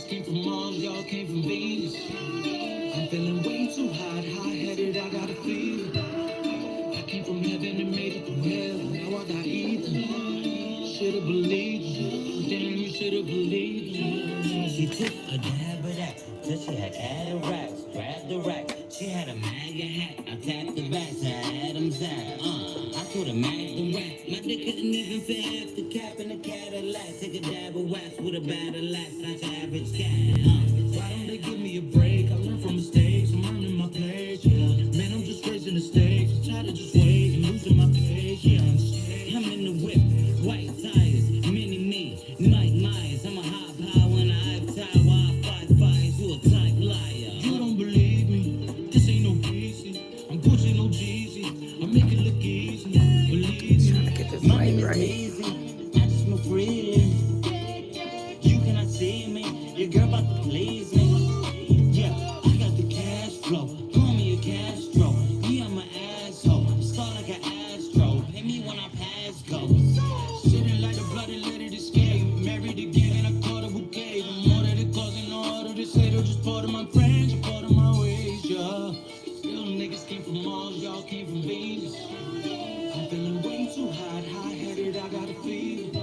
came from Mars, y'all came from Venus. I'm feeling way too hot-headed, I got a fever. I came from heaven and made it through hell, now I got ether. Should've believed you, damn, you should've believed you. She took a dab of that, till she had cataracts, grabbed the rack. She had a MAGA hat, I tapped the back to Adam's hat. I told her mag the rack, my dick couldn't even fit half the cap in a Cadillac. Take a dab of wax with a battle lax, not your average cat. Why don't they give me a break? I learn from mistakes, I'm earning my place, yeah. Man, I'm just raising the stakes, I'm tired of just waiting, losing my patience. I'm in the whip, white tires, mini-me, Mike Myers. I'm a high when I tie, why I fight fires, you a type liar. You don't believe me, this ain't no easy. I'm Gucci, no Jeezy, I make it look easy. Believe me, my name is JayZ, I just move freely. You cannot see me, your girl about to please me. Yeah, I got the cash flow, call me a Castro. Yeah, I'm an asshole, start like an Astro. Pay me when I pass go. Sitting like a bloody lady to escape. Married again and I caught a bouquet. The more that it costs and the harder to say, they're just part of my friends, you're part of my ways, yeah. Still niggas came from Mars, y'all came from Venus. I'm feeling way too hot-headed, I got a fever. I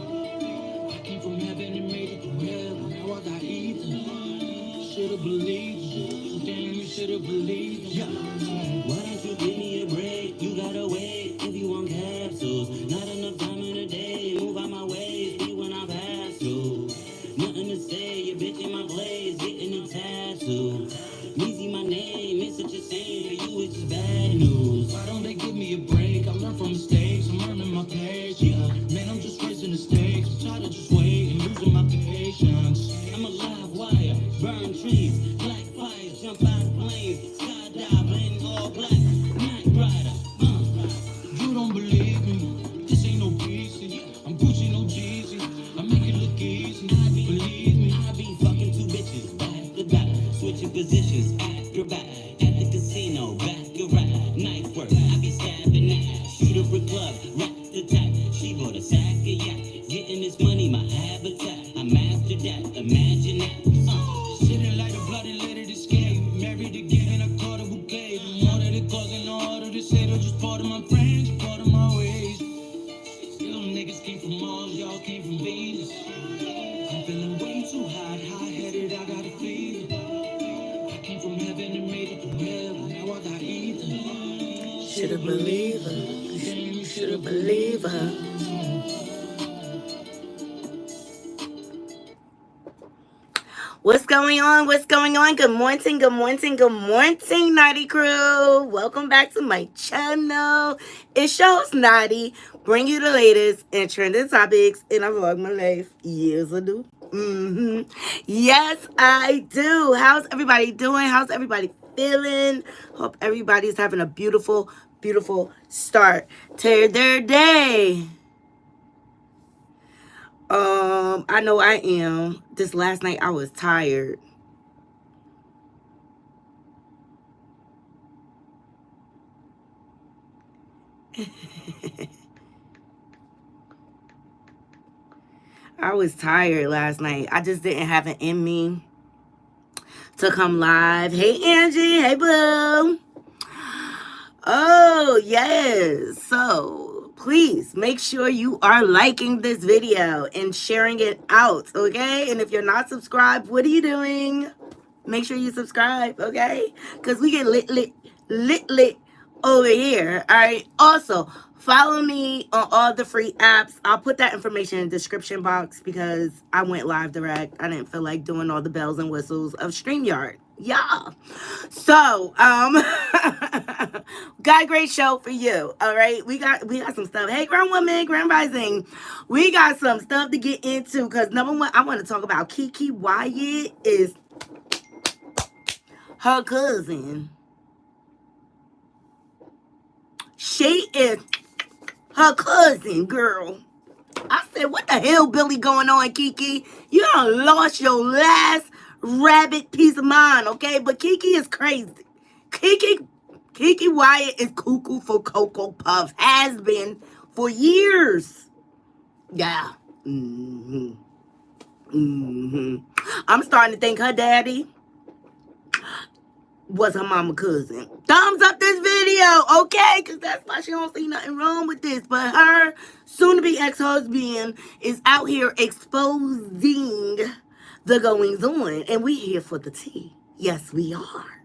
came from heaven and made it through hell, now I got ether. Should've believed you, damn, you should've believed you. Why don't you give me a break? You gotta wait if you want capsules. Not enough time in a day, move out my way, see when I pass through. Nothing to say, your bitch in my blaze, getting a tattoo. Easy my name, it's such a shame, for you it's just bad news. Why don't they give me a break? I learn from mistakes, I'm earning my page, yeah. Man, I'm just raising the stakes, I'm tired of just waiting, losing my patience. I'm a live wire, burn trees, black fire, jump out of planes, skydive, blend all black, night rider, You don't believe me, this ain't no easy. I'm Gucci, no Jeezy, I make it look easy. Believe me, I be fucking two bitches, back to back, switching positions, acrobat, at the casino, back your rap, night work, I be stabbing that, shoot up a club, rack the tap, she bought a sack of yak, getting this money, my habitat, I mastered that, imagine that, sitting like a bloody lady to escape, married again and I caught a bouquet, the more that it costs and the harder to say, they're just part of my friends, part of my ways. Still niggas came from Mars, y'all came from Venus. I'm feeling way too hot-headed, I got a fever. I came from heaven and made it through hell, now I got ether. Should've believed her. You should've believed her. What's going on? What's going on? Good morning, good morning, good morning, Knotty crew. Welcome back to my channel. It's your host, Knotty. Bring you the latest and trending topics in a vlog my life. Yes, I do. Yes, I do. How's everybody doing? How's everybody feeling? Hope everybody's having a beautiful, beautiful start to their day. I know I am. This last night I was tired. I was tired last night. I just didn't have it in me to come live. Hey, Angie. Hey, Boo. Oh, yes. So, please make sure you are liking this video and sharing it out, okay? And if you're not subscribed, what are you doing? Make sure you subscribe, okay? Because we get lit over here, all right? Also, follow me on all the free apps. I'll put that information in the description box because I went live direct. I didn't feel like doing all the bells and whistles of StreamYard. Yeah. So, got a great show for you, all right? We got some stuff. Hey, grown woman, grand rising. We got some stuff to get into because number one, I want to talk about Kiki Wyatt is her cousin. She is her cousin, girl. I said, what the hell, Billy, going on, Kiki? You done lost your last rabbit piece of mind, okay? But Kiki is crazy. Kiki Wyatt is cuckoo for Cocoa Puffs. Has been for years. Yeah. I'm starting to think her daddy was her mama cousin. Thumbs up this video, okay? Because that's why she don't see nothing wrong with this. But her soon-to-be ex-husband is out here exposing the goings on. And we here for the tea. Yes, we are.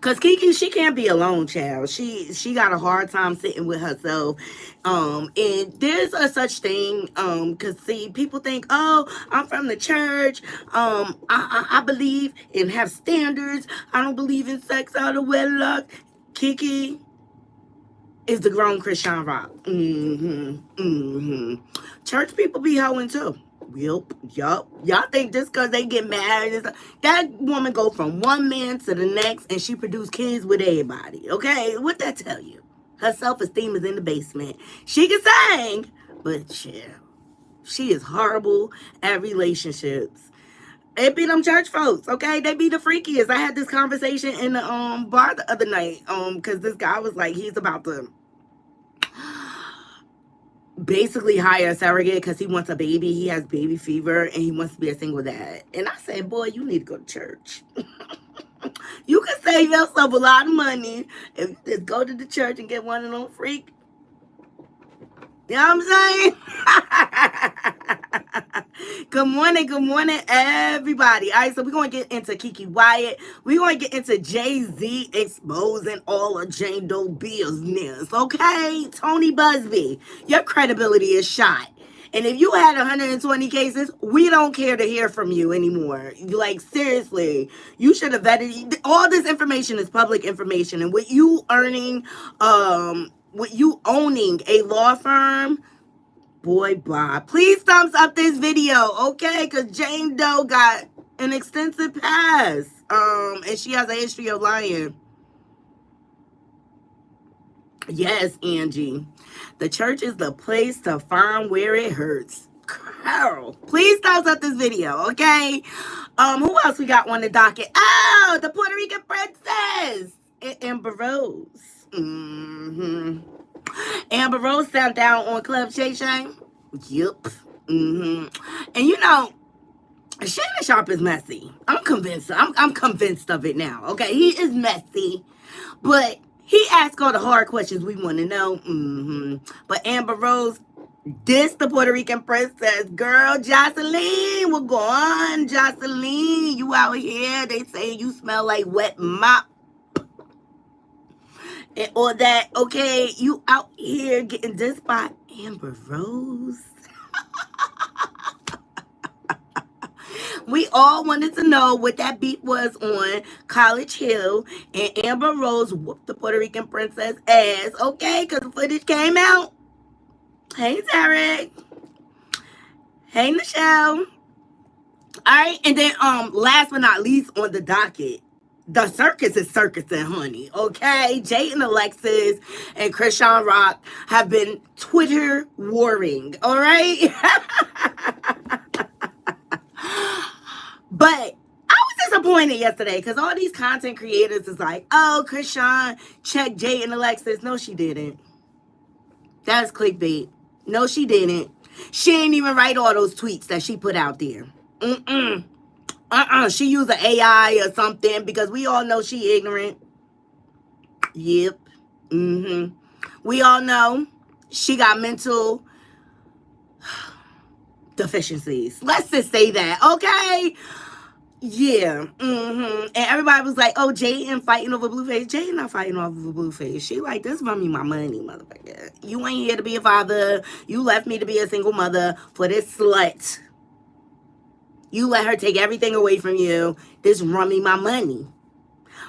Cause Kiki, she can't be alone, child. She got a hard time sitting with herself. And there's a such thing. Cause see, people think, oh, I'm from the church. I believe and have standards. I don't believe in sex out of wedlock. Kiki is the grown Chrisean Rock. Church people be hoeing too. Yup. Y'all think just because they get married, that woman go from one man to the next and she produce kids with everybody. Okay? What that tell you? Her self-esteem is in the basement. She can sing, but yeah, she is horrible at relationships. It be them church folks, okay? They be the freakiest. I had this conversation in the bar the other night, because this guy was like, he's about to basically hire a surrogate because he wants a baby. He has baby fever and he wants to be a single dad. And I said, boy, you need to go to church. You can save yourself a lot of money if you just go to the church and get one of them freak. You know what I'm saying? Good morning, everybody. All right, so we're going to get into Kiki Wyatt. We're going to get into JayZ exposing all of Jane Doe business, okay? Tony Busby, your credibility is shot. And if you had 120 cases, we don't care to hear from you anymore. Like, seriously, you should have vetted. All this information is public information. And with you earning, with you owning a law firm, boy, bye. Please thumbs up this video, okay? Because Jane Doe got an extensive past. And she has a history of lying. Yes, Angie. The church is the place to find where it hurts. Girl, please thumbs up this video, okay? Who else we got on the docket? Oh, the Puerto Rican princess, Amber Rose. Amber Rose sat down on Club Shay Shay. Yup. And you know, Shannon Sharp is messy. I'm convinced. I'm convinced of it now. Okay, he is messy, but he asks all the hard questions we want to know. But Amber Rose, this the Puerto Rican princess, girl. Joseline, we're going. Joseline, you out here? They say you smell like wet mop. And all that, okay? You out here getting dissed by Amber Rose. We all wanted to know what that beat was on College Hill, and Amber Rose whooped the Puerto Rican princess ass, okay? Because the footage came out. Hey, Tarek. Hey, Michelle. All right, and then last but not least on the docket, the circus is circusing, honey, okay? Jaiyden and Alexis and Chrisean Rock have been Twitter warring, all right? But I was disappointed yesterday because all these content creators is like, oh, Chrisean checked Jaiyden and Alexis. No, she didn't. That's clickbait. No, she didn't. She ain't even write all those tweets that she put out there. She used an AI or something because we all know she ignorant. Yep. We all know she got mental deficiencies. Let's just say that, okay? Yeah. And everybody was like, oh, Jaiyden fighting over blueface. Jaiyden not fighting over blueface. She like, this run me my money, motherfucker. You ain't here to be a father. You left me to be a single mother for this slut. You let her take everything away from you. This run me my money.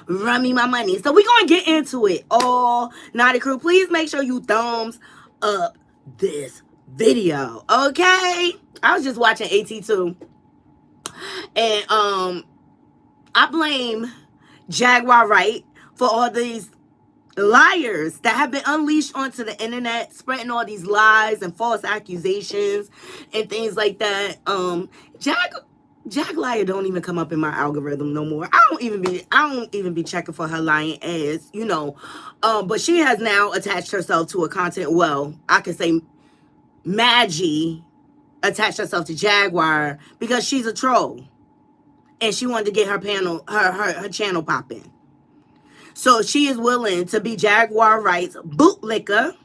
Run me my money. So we're going to get into it. Oh, Knotty crew, please make sure you thumbs up this video. Okay? I was just watching AT2. And I blame Jaguar Wright for all these liars that have been unleashed onto the internet, spreading all these lies and false accusations and things like that. Jag Liar don't even come up in my algorithm no more. I don't even be checking for her lying ass, you know. But she has now attached herself to a content, well, I could say Maggie attached herself to Jaguar because she's a troll. And she wanted to get her channel popping. So she is willing to be Jaguar Wright's bootlicker.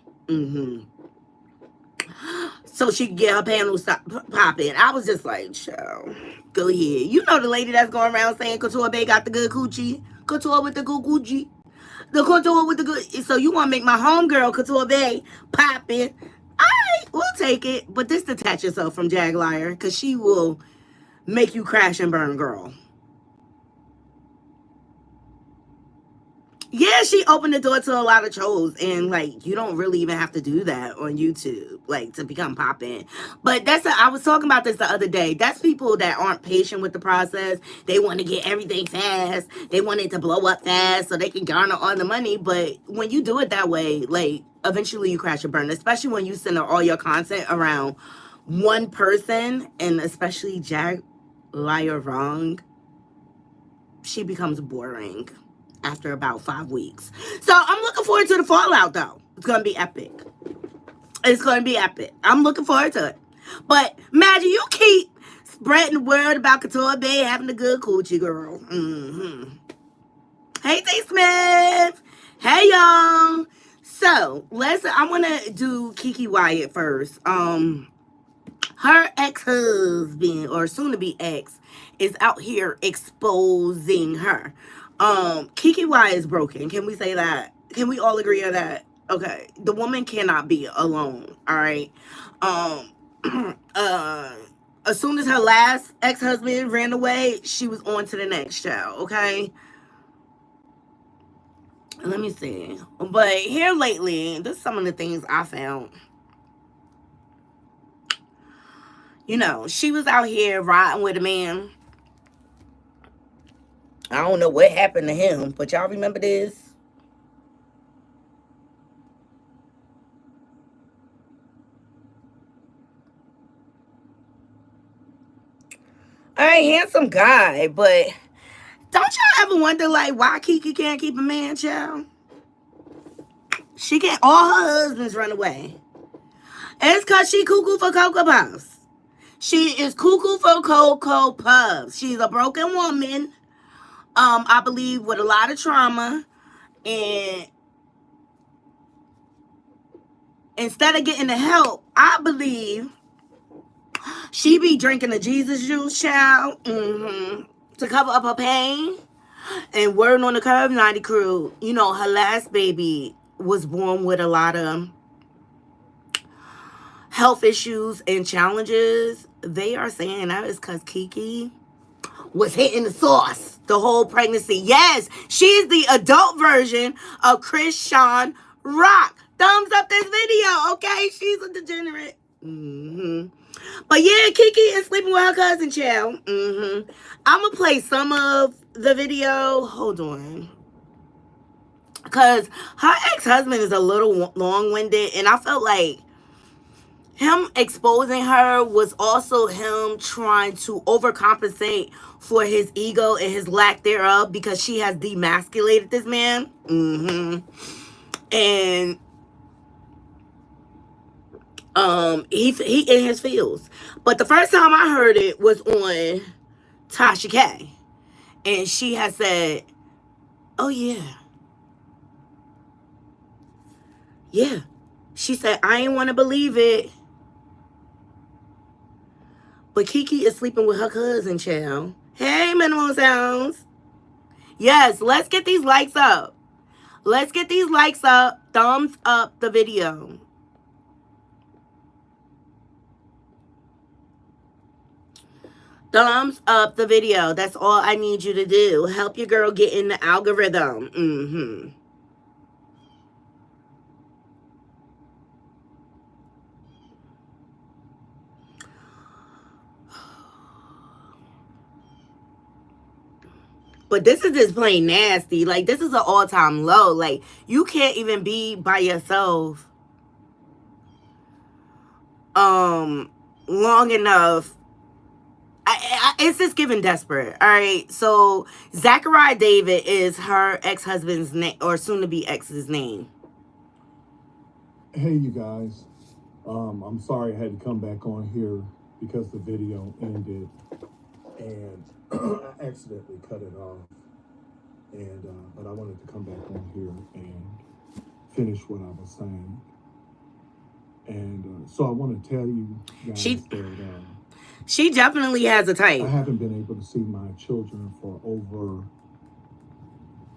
So she can get her panel popping. I was just like, "Chill, go ahead." You know the lady that's going around saying Couture Bay got the good coochie. Couture with the good coochie. The Couture with the good. So you want to make my homegirl Couture Bay popping. Alright, we'll take it. But this detach yourself from Jaguar because she will make you crash and burn, girl. Yeah, she opened the door to a lot of trolls, and like you don't really even have to do that on YouTube, like to become poppin'. But I was talking about this the other day. That's people that aren't patient with the process. They want to get everything fast. They want it to blow up fast so they can garner all the money. But when you do it that way, like eventually you crash and burn. Especially when you center all your content around one person, and especially Liar Wrong, she becomes boring after about 5 weeks. So I'm looking forward to the fallout, though. It's going to be epic. It's going to be epic. I'm looking forward to it. But imagine you keep spreading the word about Couture Bay having a good coochie, girl. Hey, Yandy Smith. Hey, y'all. So I want to do Kiki Wyatt first. Her ex-husband, or soon-to-be ex, is out here exposing her. Kiki Wyatt is broken. Can we say that? Can we all agree on that? Okay. The woman cannot be alone. All right. As soon as her last ex-husband ran away, she was on to the next child. Okay. Let me see. But here lately, this is some of the things I found. You know, she was out here riding with a man. I don't know what happened to him, but y'all remember this? All right, handsome guy, but don't y'all ever wonder, like, why Kiki can't keep a man, child? She can't. All her husbands run away. It's because she cuckoo for Cocoa Puffs. She is cuckoo for Cocoa Puffs. She's a broken woman. I believe with a lot of trauma, and instead of getting the help, I believe she be drinking the Jesus juice, child, to cover up her pain. And word on the curve, Knotty crew, you know, her last baby was born with a lot of health issues and challenges. They are saying that is because Kiki was hitting the sauce the whole pregnancy. Yes, she's the adult version of Chrisean Rock. Thumbs up this video, okay? She's a degenerate. But yeah, Kiki is sleeping with her cousin, child. I'm going to play some of the video. Hold on. Because her ex-husband is a little long-winded, and I felt like him exposing her was also him trying to overcompensate for his ego and his lack thereof, because she has demasculated this man. And he in his feels. But the first time I heard it was on Tasha K, and she had said, "Oh yeah, she said, I ain't want to believe it, but Kiki is sleeping with her cousin, child." Hey, Minimum Sounds. Yes, let's get these likes up. Let's get these likes up. Thumbs up the video. Thumbs up the video. That's all I need you to do. Help your girl get in the algorithm. But this is just plain nasty. Like, this is an all-time low. Like, you can't even be by yourself long enough. It's just giving desperate. All right. So Zachariah David is her ex-husband's name, or soon-to-be ex's name. Hey, you guys. I'm sorry I had to come back on here because the video ended and I accidentally cut it off. And but I wanted to come back on here and finish what I was saying. And so I want to tell you guys that she definitely has a type. I haven't been able to see my children for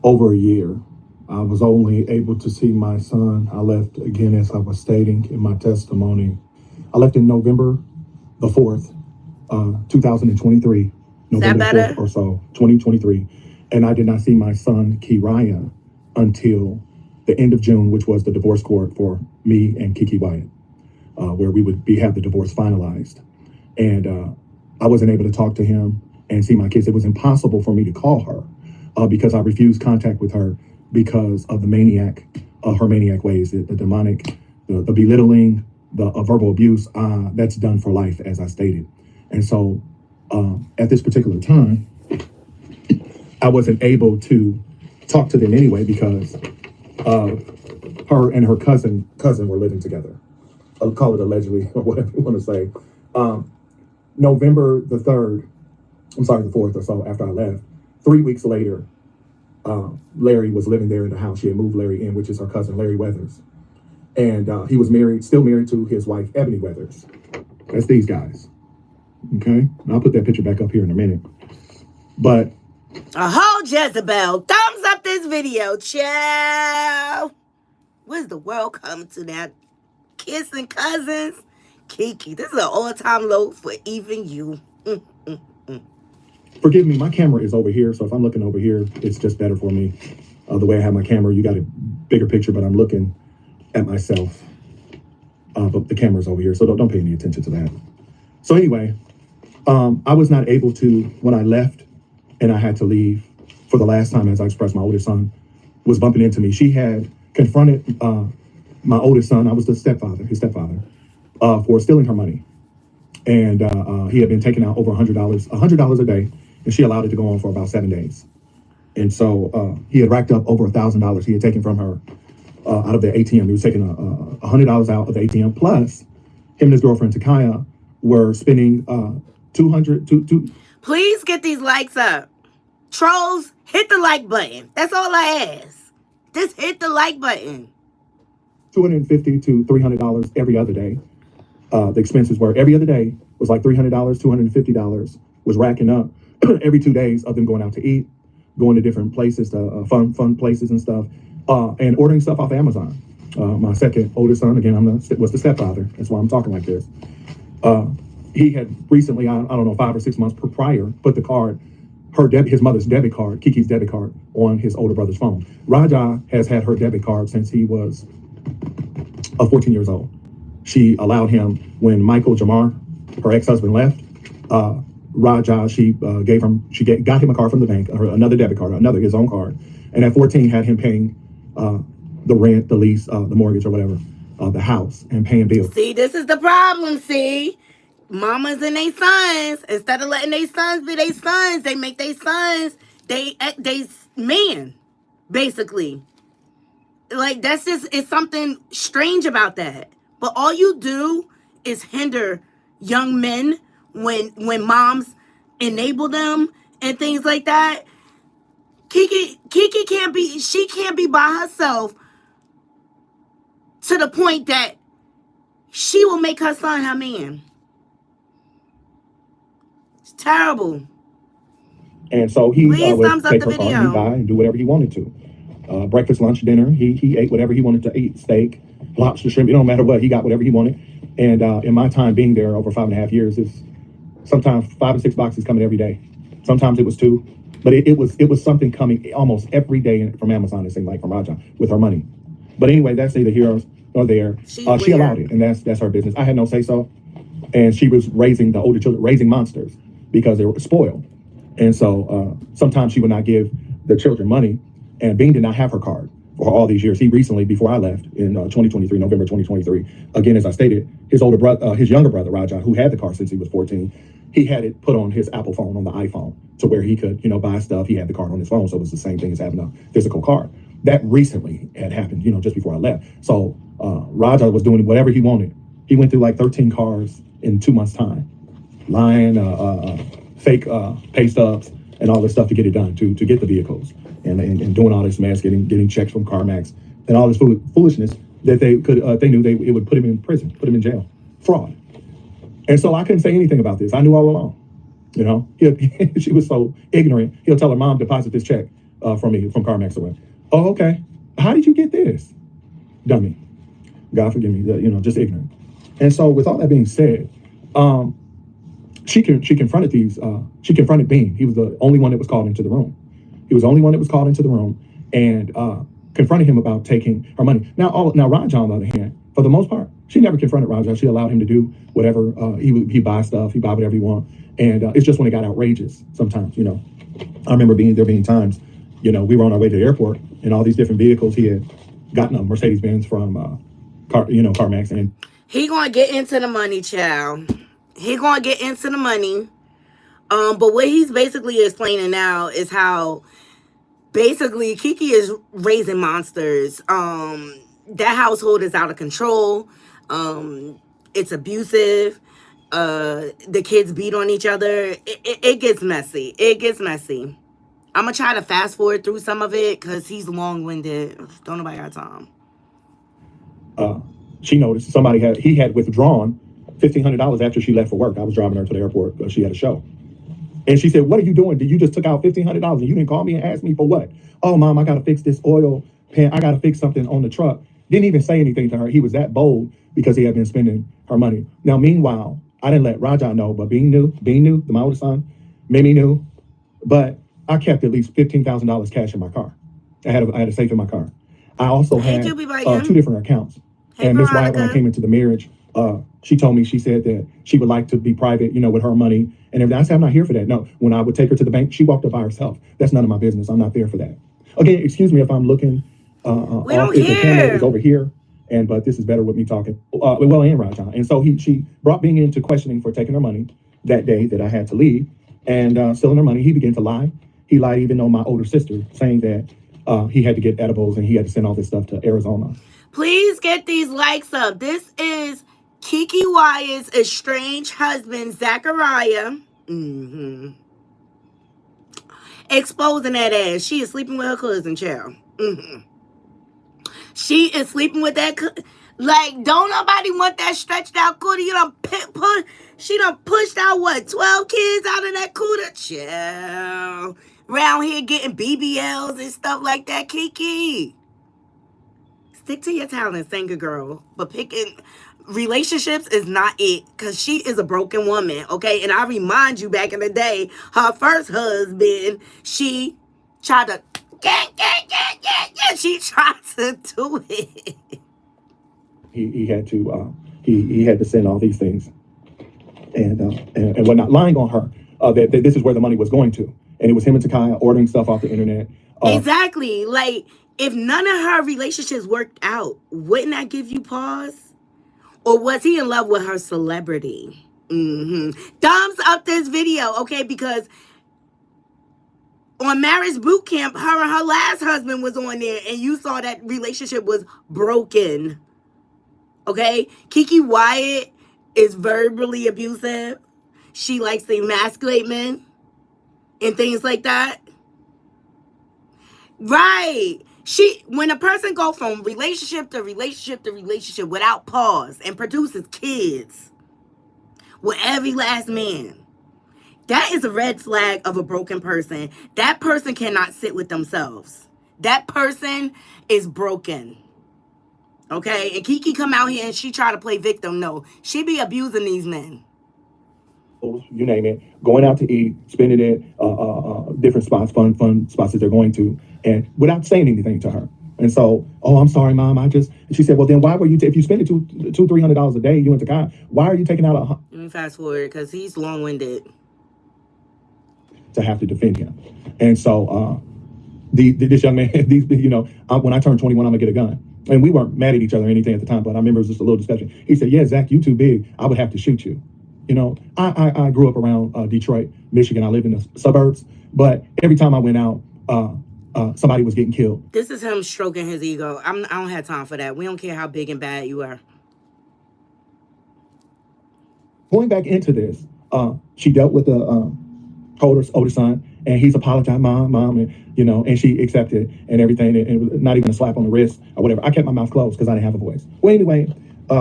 over a year. I was only able to see my son. I left, again, as I was stating in my testimony. I left in November the 4th, 2023. November 4th or so, 2023. And I did not see my son, Kiki, until the end of June, which was the divorce court for me and Kiki Wyatt, where we would have the divorce finalized. And I wasn't able to talk to him and see my kids. It was impossible for me to call her because I refused contact with her because of the her maniac ways, the demonic, the belittling, the verbal abuse. That's done for life, as I stated. And so at this particular time, I wasn't able to talk to them anyway because her and her cousin were living together. I'll call it allegedly, or whatever you want to say. November the 3rd, the 4th or so after I left, 3 weeks later, Larry was living there in the house. She had moved Larry in, which is her cousin, Larry Weathers. And he was still married to his wife, Ebony Weathers. That's these guys. Okay? And I'll put that picture back up here in a minute. But Jezebel, thumbs up this video, child. Where's the world coming to now? Kissing cousins. Kiki, this is an all-time low for even you. Forgive me, my camera is over here, so if I'm looking over here, it's just better for me. The way I have my camera, you got a bigger picture, but I'm looking at myself. But the camera's over here, so don't pay any attention to that. So anyway, I was not able to, when I left and I had to leave for the last time, as I expressed, my oldest son was bumping into me. She had confronted my oldest son, I was his stepfather, for stealing her money. And he had been taking out over $100 a day, and she allowed it to go on for about 7 days. And so he had racked up over $1,000 he had taken from her out of the ATM. He was taking $100 out of the ATM, plus him and his girlfriend, Takaya, were spending $200. Please get these likes up. Trolls, hit the like button. That's all I ask. Just hit the like button. $250 to $300 every other day. The expenses were every other day was like $300, $250 was racking up every 2 days of them going out to eat, going to different places, to fun places and stuff, and ordering stuff off Amazon. My second oldest son, again, was the stepfather. That's why I'm talking like this. He had recently, I don't know, 5 or 6 months prior, put the card, his mother's debit card, Kiki's debit card, on his older brother's phone. Raja has had her debit card since he was 14 years old. She allowed him, when Michael Jamar, her ex-husband, left, Raja, she got him a card from the bank, another debit card, his own card. And at 14, had him paying the rent, the lease, the mortgage or whatever, the house, and paying bills. See, this is the problem, see? Mamas and they sons, instead of letting their sons be their sons, they make their sons, they men, basically. Like, that's just, it's something strange about that. But all you do is hinder young men when moms enable them and things like that. Kiki can't be by herself to the point that she will make her son her man. It's terrible. And so he would take her car and buy and do whatever he wanted to. Breakfast, lunch, dinner. He ate whatever he wanted to eat. Steak, lobster, shrimp. It don't matter what. He got whatever he wanted. And in my time being there over 5.5 years, it's sometimes 5 or 6 boxes coming every day. Sometimes it was 2. But it was something coming almost every day from Amazon, it seemed like, from Raja, with her money. But anyway, that's neither here nor there. She allowed it, and that's her business. I had no say-so. And she was raising the older children, raising monsters, because they were spoiled. And so sometimes she would not give the children money. And Bing did not have her card for all these years. He recently, before I left in 2023, November 2023, again, as I stated, his younger brother, Raja, who had the card since he was 14, he had it put on his Apple phone, on the iPhone, to where he could, buy stuff. He had the card on his phone, so it was the same thing as having a physical card. That recently had happened, just before I left. So Raja was doing whatever he wanted. He went through like 13 cars in 2 months' time. lying, fake pay stubs, and all this stuff to get it done, to get the vehicles, and doing all this mess, getting checks from CarMax, and all this foolishness that they knew it would put him in prison, put him in jail, fraud. And so I couldn't say anything about this. I knew all along. You know, she was so ignorant. He'll tell her mom, deposit this check from me, from CarMax away. Oh, okay. How did you get this? Dummy. God forgive me, just ignorant. And so with all that being said, she confronted Bean. He was the only one that was called into the room. He was the only one that was called into the room and confronted him about taking her money. Now Raja, on the other hand, for the most part, she never confronted Raja. She allowed him to do whatever. He buy stuff. He buy whatever he want. And it's just when it got outrageous sometimes, I remember there being times, we were on our way to the airport and all these different vehicles. He had gotten a Mercedes-Benz from CarMax. And he gonna get into the money, child. He gonna get into the money. But what he's basically explaining now is how basically KeKe is raising monsters. That household is out of control. It's abusive. The kids beat on each other. It gets messy. It gets messy. I'm gonna try to fast forward through some of it because he's long-winded. Don't nobody got time. She noticed he had withdrawn $1,500 after she left for work. I was driving her to the airport because she had a show. And she said, "What are you doing? You just took out $1,500 and you didn't call me and ask me for what?" "Oh, Mom, I got to fix this oil pan. I got to fix something on the truck." Didn't even say anything to her. He was that bold because he had been spending her money. Now, meanwhile, I didn't let Raja know, but Bean knew, my oldest son, Mimi knew, but I kept at least $15,000 cash in my car. I had a safe in my car. I also had 2 different accounts. And Miss Wyatt, when I came into the marriage, she told me, she said that she would like to be private, with her money and everything. I said, "I'm not here for that." No, when I would take her to the bank, she walked up by herself. That's none of my business. I'm not there for that. Again, excuse me if I'm looking we don't if the camera care. is over here, but this is better with me talking. And Raja. And so she brought Bean into questioning for taking her money that day that I had to leave and stealing her money. He began to lie. He lied even on my older sister, saying that he had to get edibles and he had to send all this stuff to Arizona. Please get these likes up. This is Kiki Wyatt's estranged husband, Zachariah. Exposing that ass. She is sleeping with her cousin, child. She is sleeping with that. Like, don't nobody want that stretched out cooter. She done pushed out, 12 kids out of that cooter? Child. Around here getting BBLs and stuff like that, Kiki. Stick to your talents, single girl. But picking relationships is not it, because she is a broken woman, okay? And I remind you, back in the day, her first husband, she tried to she tried to do it. He had to he had to send all these things and whatnot, lying on her that this is where the money was going to, and it was him and Takaya ordering stuff off the internet. Exactly. Like, if none of her relationships worked out, wouldn't that give you pause? Or was he in love with her celebrity? Thumbs up this video, okay? Because on Marriage Boot Camp, her and her last husband was on there, and you saw that relationship was broken. Okay? Kiki Wyatt is verbally abusive. She likes to emasculate men and things like that. Right. When a person goes from relationship to relationship to relationship without pause and produces kids with every last man, that is a red flag of a broken person. That person cannot sit with themselves. That person is broken. Okay? And Kiki come out here and she try to play victim. No, she be abusing these men. You name it, going out to eat, spending it, different spots, fun spots that they're going to, and without saying anything to her. And so, "Oh, I'm sorry, Mom. She said, "Well, then why were you, if you spend it $200-300 a day, you went to God, why are you taking out Let me fast forward, because he's long-winded. To have to defend him?" And so, this young man, when I turn 21, I'm gonna get a gun. And we weren't mad at each other or anything at the time, but I remember it was just a little discussion. He said, "Yeah, Zach, you too big. I would have to shoot you." I grew up around Detroit, Michigan. I live in the suburbs, but every time I went out, somebody was getting killed. This is him stroking his ego. I don't have time for that. We don't care how big and bad you are. Going back into this, she dealt with the older son, and he's apologized, mom, and and she accepted and everything, and it was not even a slap on the wrist or whatever. I kept my mouth closed because I didn't have a voice. Well, anyway,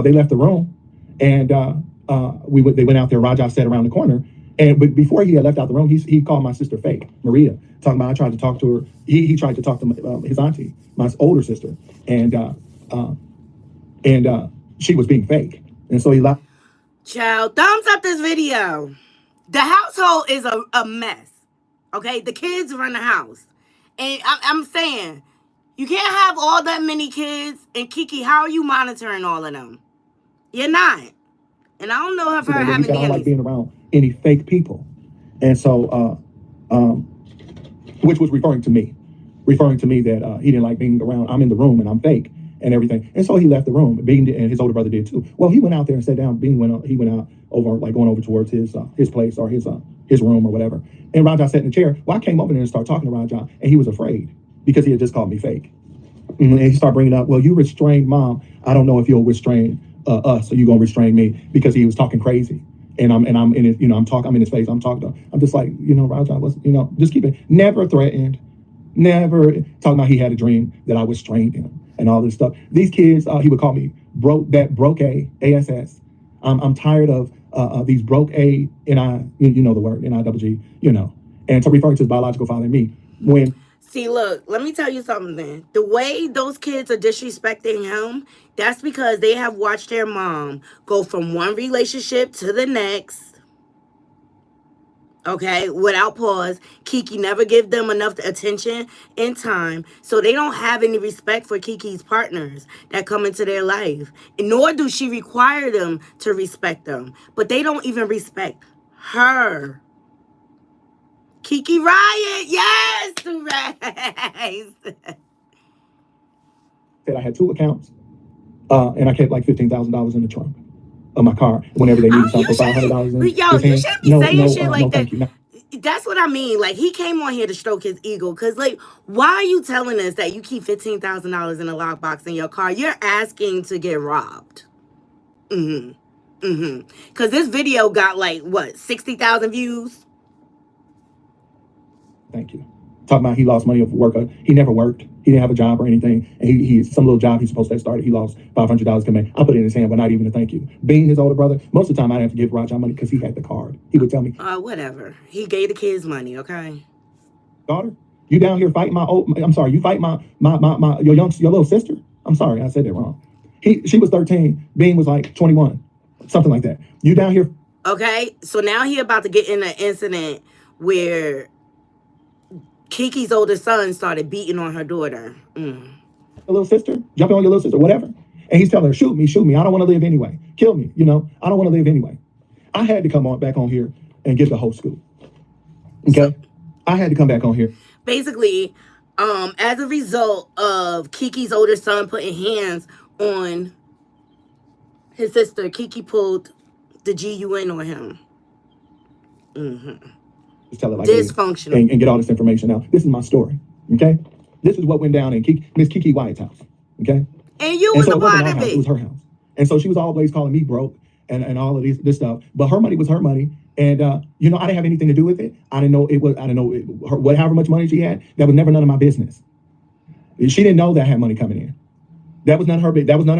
they left the room, and they went out there. Raja sat around the corner, but before he had left out the room, he called my sister fake, Maria, talking about I tried to talk to her. He tried to talk to his auntie, my older sister, and she was being fake, and so he left. Child, thumbs up this video. The household is a mess. Okay, the kids run the house, and I'm saying you can't have all that many kids. And KeKe, how are you monitoring all of them? You're not. And I don't know if her having I don't like being around any fake people, and so which was referring to me that he didn't like being around. I'm in the room and I'm fake and everything, and so he left the room. Bean and his older brother did too. Well, he went out there and sat down. Bean went out over, like going over towards his place or his room or whatever. And Raja sat in the chair. Well, I came over there and started talking to Raja, and he was afraid because he had just called me fake. And he started bringing up, well, you restrained mom. I don't know if you'll restrain us, or you gonna restrain me, because he was talking crazy. And I'm in his, I'm in his face. I'm talking to him. I'm just like, Raja was, just keep it. Never threatened. Never talking about he had a dream that I restrained him and all this stuff. These kids, he would call me broke ASS. I'm tired of these broke A, N-I, you know the word, N-I-double-G, and to refer to his biological father and me. When See, look, let me tell you something. The way those kids are disrespecting him, that's because they have watched their mom go from one relationship to the next. Okay, without pause. KeKe never give them enough attention and time, so they don't have any respect for KeKe's partners that come into their life. Nor do she require them to respect them, but they don't even respect her. Kiki Wyatt, yes, Rise. Said I had 2 accounts, and I kept like $15,000 in the trunk of my car whenever they needed something for $500. Yo, you shouldn't be saying shit like that. No. That's what I mean. Like, he came on here to stroke his ego. Because, like, why are you telling us that you keep $15,000 in a lockbox in your car? You're asking to get robbed. Because this video got, like, what, 60,000 views? Thank you. Talking about he lost money of work. He never worked. He didn't have a job or anything. And he some little job he's supposed to have started. He lost $500 coming. I put it in his hand, but not even a thank you. Being his older brother, most of the time I didn't have to give Raja money because he had the card. He would tell me, whatever. He gave the kids money, okay? Daughter, you down here fighting you fight your little sister? I'm sorry, I said that wrong. She was 13. Bean was like 21. Something like that. You down here. Okay, so now he about to get in an incident where KeKe's older son started beating on her daughter. Your little sister, jumping on your little sister, whatever. And he's telling her, shoot me. I don't want to live anyway. Kill me, I don't want to live anyway. I had to come back on here and get the whole scoop. Okay? I had to come back on here. Basically, as a result of KeKe's older son putting hands on his sister, KeKe pulled the GUN on him. Just tell it like dysfunctional. And get all this information out. This is my story, okay? This is what went down in Miss Kiki Wyatt's house, okay? And you was a part of it. It was her house. And so she was always calling me broke and all of this stuff. But her money was her money. And, I didn't have anything to do with it. I didn't know however much money she had. That was never none of my business. She didn't know that I had money coming in. That was none of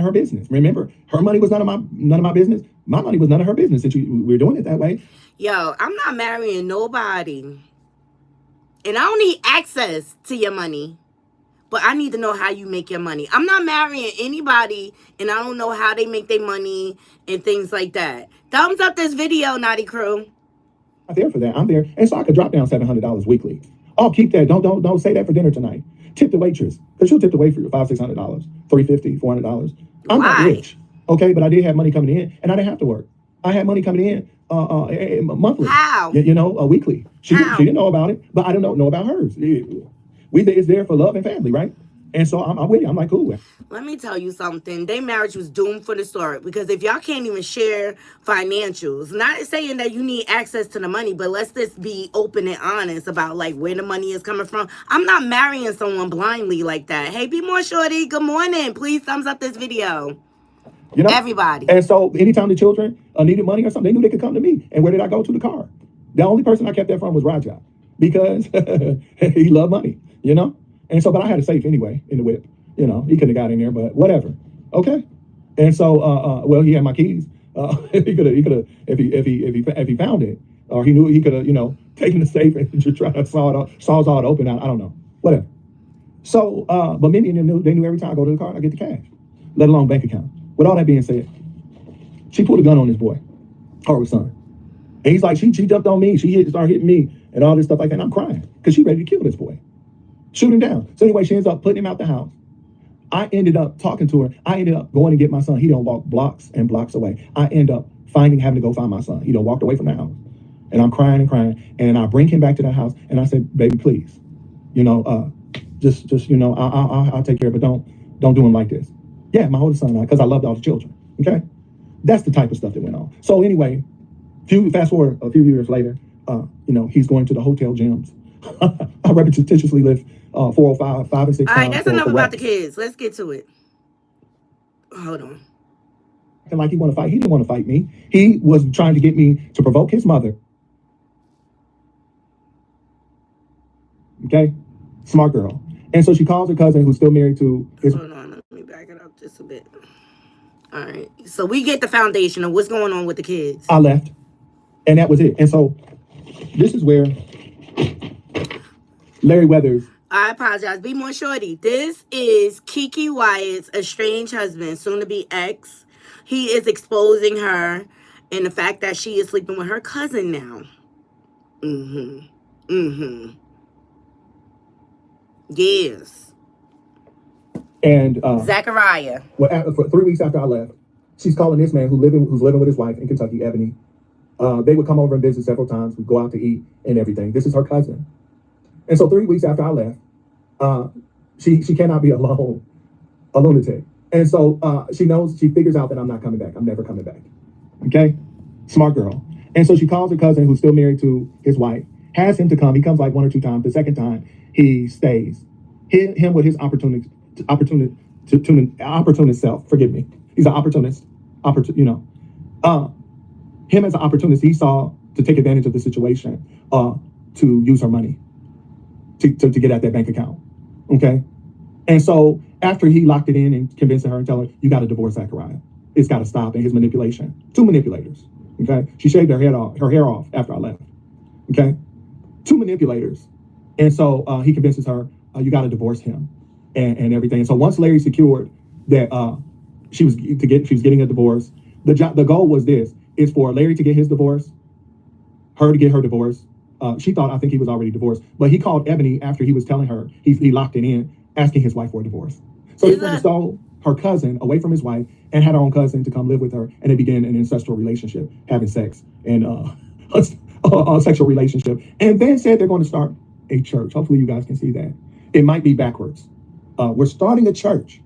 her business. Remember, her money was none of my business. My money was none of her business since we were doing it that way. Yo, I'm not marrying nobody. And I don't need access to your money. But I need to know how you make your money. I'm not marrying anybody, and I don't know how they make their money and things like that. Thumbs up this video, Knotty Crew. I'm there for that. I'm there. And so I could drop down $700 weekly. Oh, keep that. Don't say that for dinner tonight. Tip the waitress. Because she'll tip the waitress for $500, $600, $350, $400. I'm not rich. Okay, but I did have money coming in, and I didn't have to work. I had money coming in monthly. How? Weekly. She didn't know about it, but I don't know about hers. It's there for love and family, right? And so I'm with you. I'm like, cool. Let me tell you something. Their marriage was doomed for the start. Because if y'all can't even share financials, not saying that you need access to the money, but let's just be open and honest about like where the money is coming from. I'm not marrying someone blindly like that. Hey, be more shorty. Good morning. Please thumbs up this video. You know? Everybody. And so anytime the children needed money or something, they knew they could come to me. And where did I go? To the car. The only person I kept that from was Raja because he loved money, you know? And so, but I had a safe anyway in the whip. You know, he couldn't have got in there, but whatever. Okay. And so, well, he had my keys. He could have, if he found it, or he knew he could have, you know, taken the safe and just tried to saw it open. I don't know, whatever. So, but Mimi and them they knew every time I go to the car, I get the cash, let alone bank account. With all that being said, she pulled a gun on this boy, her son, and he's like, she jumped on me, started hitting me, and all this stuff like that. And I'm crying because she ready to kill this boy, shoot him down. So anyway, she ends up putting him out the house. I ended up talking to her. I ended up going to get my son. He don't walk blocks and blocks away. I end up having to go find my son. He don't walked away from the house. And I'm crying and crying. And I bring him back to the house. And I said, baby, please, you know, just you know, I'll take care of it. Don't do him like this. Yeah, my oldest son, because I loved all the children. Okay. That's the type of stuff that went on. So anyway, fast forward a few years later, you know, he's going to the hotel gyms. I repetitiously lift 405, 5 and 6 All pounds. right, that's enough about the kids. Let's get to it. Hold on. And like he want to fight. He didn't want to fight me. He was trying to get me to provoke his mother. Okay? Smart girl. And so she calls her cousin who's still married to his... Hold on, let me back it up just a bit. All right. So we get the foundation of what's going on with the kids. I left. And that was it. And so this is where Larry Weathers... I apologize. Be more shorty. This is Kiki Wyatt's estranged husband, soon to be ex. He is exposing her and the fact that she is sleeping with her cousin now. Yes. And Zachariah. Well, for 3 weeks after I left, she's calling this man who's living with his wife in Kentucky, Ebony. They would come over and visit several times. We'd go out to eat and everything. This is her cousin. And so 3 weeks after I left, she cannot be alone, a lunatic. And so she figures out that I'm not coming back. I'm never coming back. Okay? Smart girl. And so she calls her cousin who's still married to his wife, has him to come. He comes like 1 or 2 times. The second time, he stays. Him with his opportunist self. Forgive me. He's an opportunist. You know. Him as an opportunist, he saw to take advantage of the situation to use her money. To get at that bank account, okay? And so after he locked it in and convinced her and tell her, you got to divorce Zachariah. It's got to stop. And his manipulation. 2 manipulators, okay? She shaved her hair off after I left, okay? 2 manipulators. And so he convinces her, you got to divorce him and everything. And so once Larry secured that she was getting a divorce, the goal was this, is for Larry to get his divorce, her to get her divorce. She thought, I think he was already divorced, but he called Ebony after he was telling her he locked it in, asking his wife for a divorce. So he stole her cousin away from his wife and had her own cousin to come live with her, and they began an ancestral relationship, having sex and a sexual relationship, and then said they're going to start a church. Hopefully you guys can see that. It might be backwards. We're starting a church.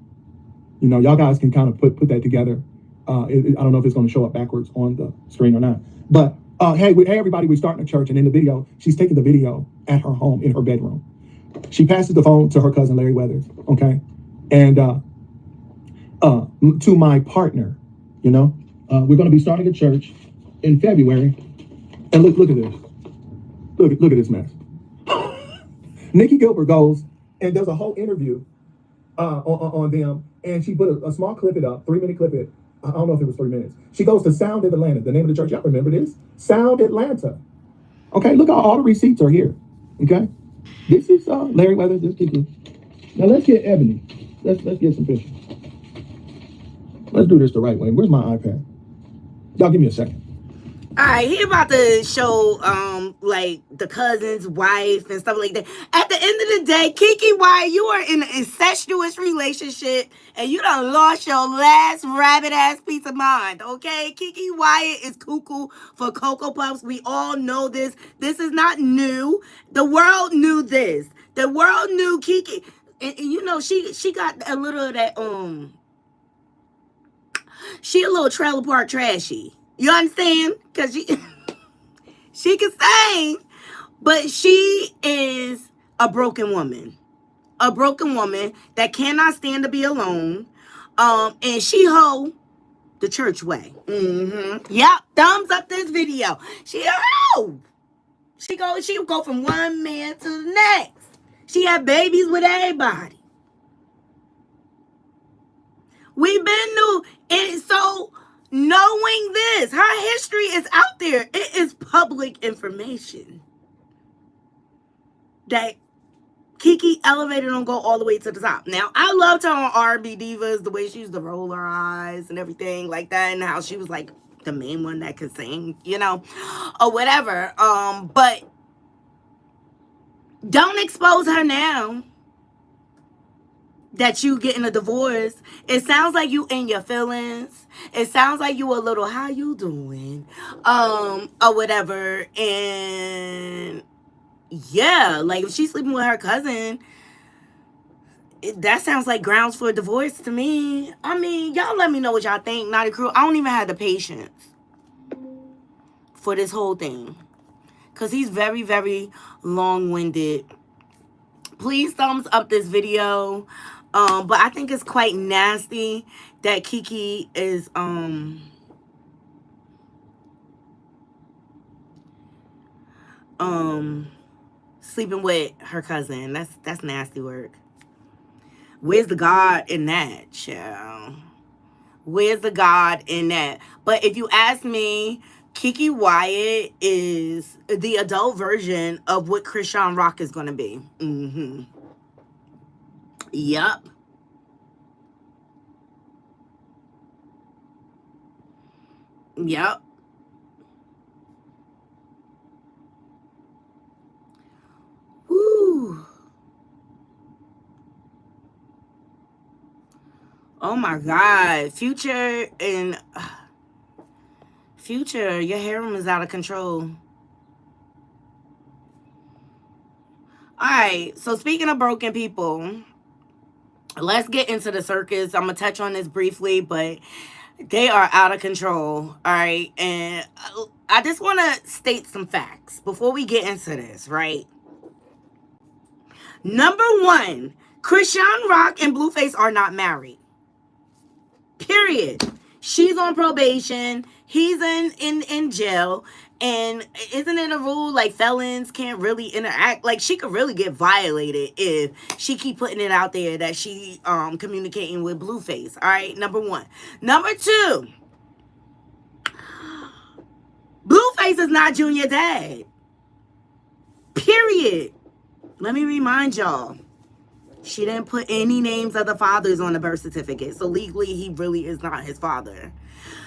You know, y'all guys can kind of put that together. I don't know if it's going to show up backwards on the screen or not, but hey, everybody, we're starting a church. And in the video, she's taking the video at her home in her bedroom. She passes the phone to her cousin, Larry Weathers, okay? And to my partner, you know, we're going to be starting a church in February. And look at this. Look at this mess. Nikki Gilbert goes and does a whole interview on them. And she put a small clip it up, 3-minute clip it. I don't know if it was 3 minutes. She goes to Sound of Atlanta, the name of the church. Y'all remember this? Sound Atlanta. Okay, look, all the receipts are here. Okay, this is Larry Weathers. This Kiki. Now let's get Ebony. Let's get some pictures. Let's do this the right way. Where's my iPad? Y'all give me a second. All right, he about to show like the cousin's wife and stuff like that. At the end of the day, Kiki Wyatt, you are in an incestuous relationship and you done lost your last rabbit ass piece of mind, okay? Kiki Wyatt is cuckoo for Cocoa Puffs. We all know this. This is not new. The world knew this. The world knew Kiki. And you know, she got a little of that, she a little trailer park trashy. You understand? Because she can sing, but she is a broken woman. A broken woman that cannot stand to be alone. And she hoe the church way. Yep, thumbs up this video. She go from one man to the next. She had babies with everybody. We've been new, and so knowing this, her history is out there. It is public information that KeKe elevated and go all the way to the top. Now, I loved her on R&B Divas, the way she used to roll her eyes and everything like that, and how she was like the main one that could sing, you know, or whatever. But don't expose her now that you getting a divorce. It sounds like you in your feelings. It sounds like you a little, how you doing? Or whatever. And yeah, like if she's sleeping with her cousin, that sounds like grounds for a divorce to me. I mean, y'all let me know what y'all think, Knotty Crew. I don't even have the patience for this whole thing, because he's very, very long-winded. Please thumbs up this video. But I think it's quite nasty that KeKe is sleeping with her cousin. That's nasty work. Where's the God in that, child? Where's the God in that? But if you ask me, Kiki Wyatt is the adult version of what Chrisean Rock is going to be. Yup. Yup. Woo. Oh my God. Future, your harem is out of control. Alright, so speaking of broken people, let's get into the circus. I'm going to touch on this briefly, but they are out of control. Alright, and I just want to state some facts before we get into this, right? Number one, Chrisean Rock and Blueface are not married. Period. She's on probation. He's in jail. And isn't it a rule like felons can't really interact? Like, she could really get violated if she keep putting it out there that she communicating with Blueface. All right, number one. Number two, Blueface is not Junior dad. Period. Let me remind y'all. She didn't put any names of the fathers on the birth certificate. So legally, he really is not his father.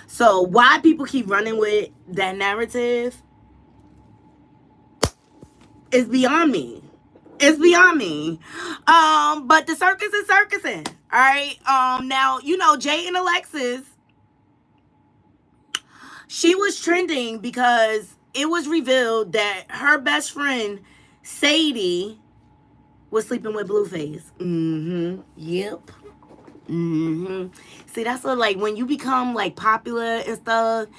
So why people keep running with that narrative is beyond me. It's beyond me. But the circus is circusing. All right. Now, you know, Jay and Alexis, she was trending because it was revealed that her best friend, Sadie, was sleeping with Blueface. Yep. See, that's what, like, when you become like popular and stuff,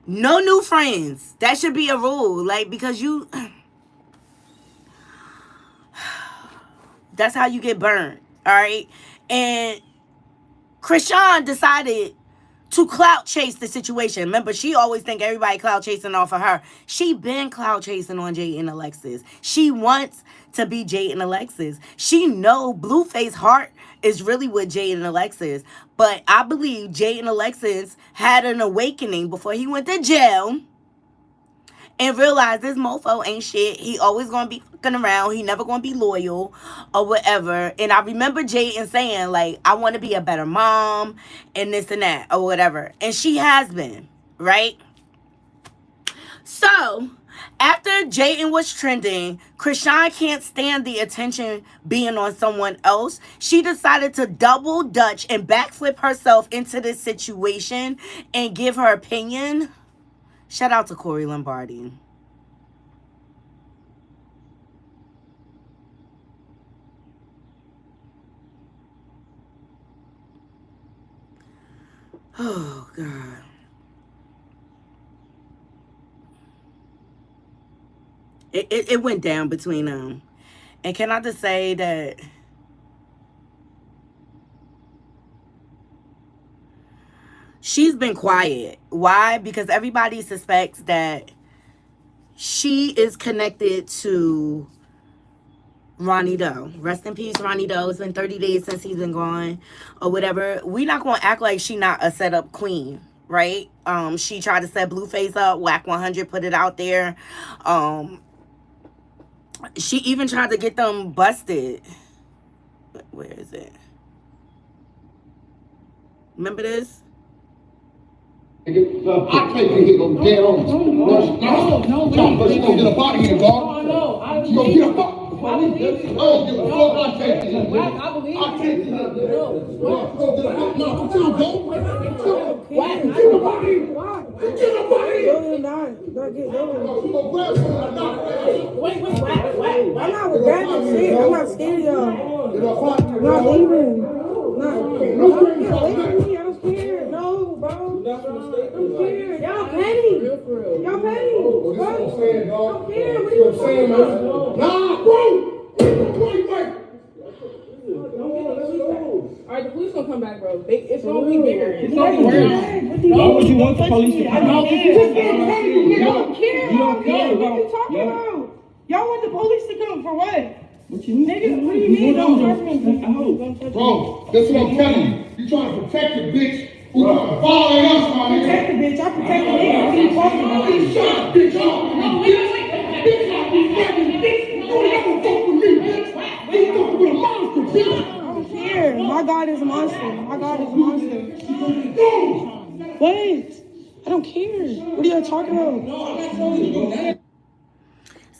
no new friends. That should be a rule. Like, because you that's how you get burned. All right. And Chrisean decided to clout chase the situation. Remember, she always think everybody clout chasing off of her. She been clout chasing on Jay and Alexis. She wants to be Jay and Alexis. She know Blueface heart is really with Jay and Alexis. But I believe Jay and Alexis had an awakening before he went to jail and realized this mofo ain't shit. He always gonna be fucking around. He never gonna be loyal or whatever. And I remember Jaiyden saying, like, I want to be a better mom and this and that or whatever. And she has been, right? So after Jaiyden was trending, Chrisean can't stand the attention being on someone else. She decided to double dutch and backflip herself into this situation and give her opinion. Shout out to Corey Lombardi. Oh, God. It went down between them. And can I just say that she's been quiet. Why? Because everybody suspects that she is connected to Ronnie Doe. Rest in peace, Ronnie Doe. It's been 30 days since he's been gone or whatever. We not going to act like she not a setup queen, right? She tried to set Blueface up, Whack 100, put it out there. She even tried to get them busted. Where is it? Remember this? I take it here, go dead on. No, but you gonna get up out of here, dog. No, you gonna get up out. I believe you. Oh, give a fuck, I take it. I believe you. I take it. No, come on, go. Whack, get up out of here. Get up out of here. No, you're not. You gotta get Wait, whack. I'm not grabbing shit. I'm not scared, y'all. I'm not leaving. No, I don't care. No, bro. I'm scared. Y'all petty. Y'all petty. Y'all care. What are you saying, man? Nah, bro. Alright, the police gonna come back, bro. It's gonna be bigger. It's gonna be worse. Why would you want the police to come back? You don't care. You don't care. What are you talking about? Y'all want the police to come for what? What you mean? Nigga, what do you mean? Don't touch me. Bro, that's what I'm telling you. You trying to protect the bitch who trying to violate us, my nigga. Protect the bitch. I protect the nigga. What are you talking about? You shot the bitch off. No, wait. Bitch, I be fighting bitch. You ain't ever fuck with me, bitch. You fucking with a monster, bitch. I don't care. My God is a monster. My God is a monster. What? I don't care. What are you talking about? No, I'm not telling you.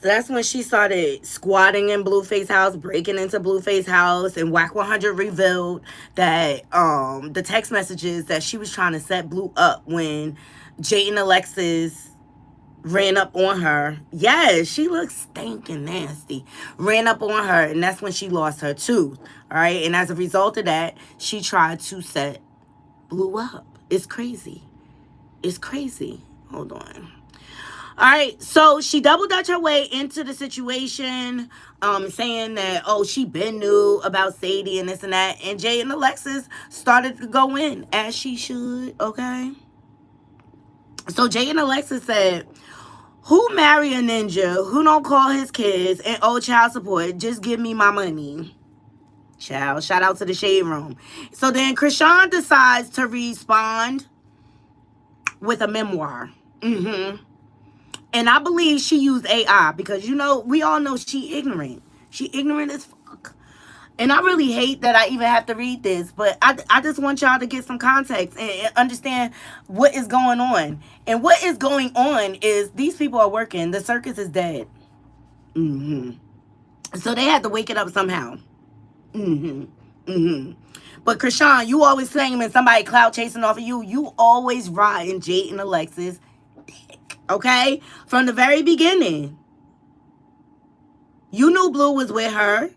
So that's when she started squatting in Blueface house, breaking into Blueface house, and Whack 100 revealed that the text messages that she was trying to set Blue up when Jayden and Alexis ran up on her. Yes, she looks stinking nasty. Ran up on her, and that's when she lost her tooth. All right, and as a result of that, she tried to set Blue up. It's crazy. It's crazy. Hold on. All right, so she double dutched her way into the situation, saying that, oh, she been knew about Sadie and this and that. And Jay and Alexis started to go in, as she should, okay? So Jay and Alexis said, who marry a ninja who don't call his kids and owe child support? Just give me my money. Child, shout out to the Shade Room. So then Chrisean decides to respond with a memoir. And I believe she used AI because, you know, we all know she ignorant. She ignorant as fuck. And I really hate that I even have to read this, but I just want y'all to get some context and understand what is going on. And what is going on is these people are working. The circus is dead. So they had to wake it up somehow. But Chrisean, you always claiming somebody clout chasing off of you. You always riding Jade and Alexis. Okay? From the very beginning. You knew Blue was with her.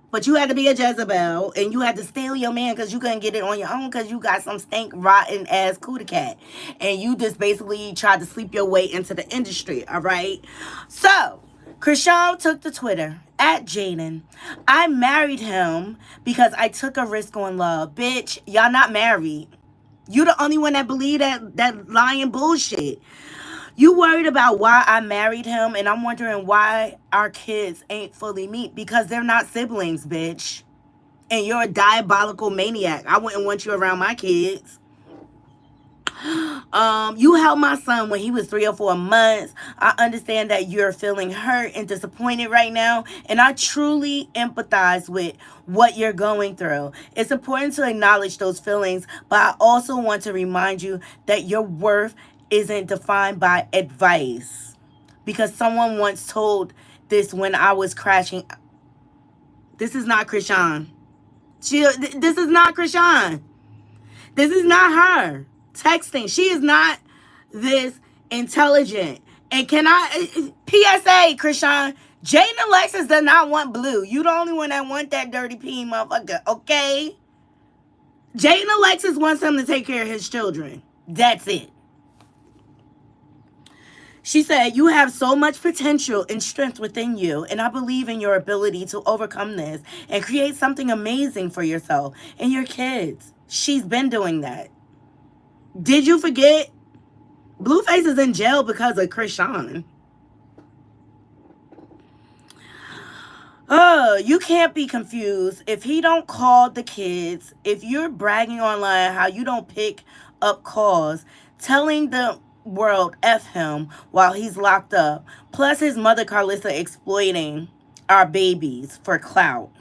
But you had to be a Jezebel. And you had to steal your man because you couldn't get it on your own because you got some stank, rotten ass cootie cat. And you just basically tried to sleep your way into the industry. Alright? So, Chrisean took to Twitter at Jaiyden. I married him because I took a risk on love. Bitch, y'all not married. You the only one that believe that lying bullshit. You worried about why I married him, and I'm wondering why our kids ain't fully meet. Because they're not siblings, bitch. And you're a diabolical maniac. I wouldn't want you around my kids. You held my son when he was 3 or 4 months. I understand that you're feeling hurt and disappointed right now, and I truly empathize with what you're going through. It's important to acknowledge those feelings, but I also want to remind you that your worth isn't defined by advice. Because someone once told this when I was crashing. This is not Chrisean. This is not Chrisean. This is not her texting. She is not this intelligent. And can I, PSA, Chrisean, Jane and Alexis does not want Blue. You the only one that want that dirty peen motherfucker, okay? Jane and Alexis wants him to take care of his children. That's it. She said, you have so much potential and strength within you, and I believe in your ability to overcome this and create something amazing for yourself and your kids. She's been doing that. Did you forget? Blueface is in jail because of Chrisean. You can't be confused. If he don't call the kids, if you're bragging online how you don't pick up calls, telling the world F him while he's locked up, plus his mother Carlissa exploiting our babies for clout.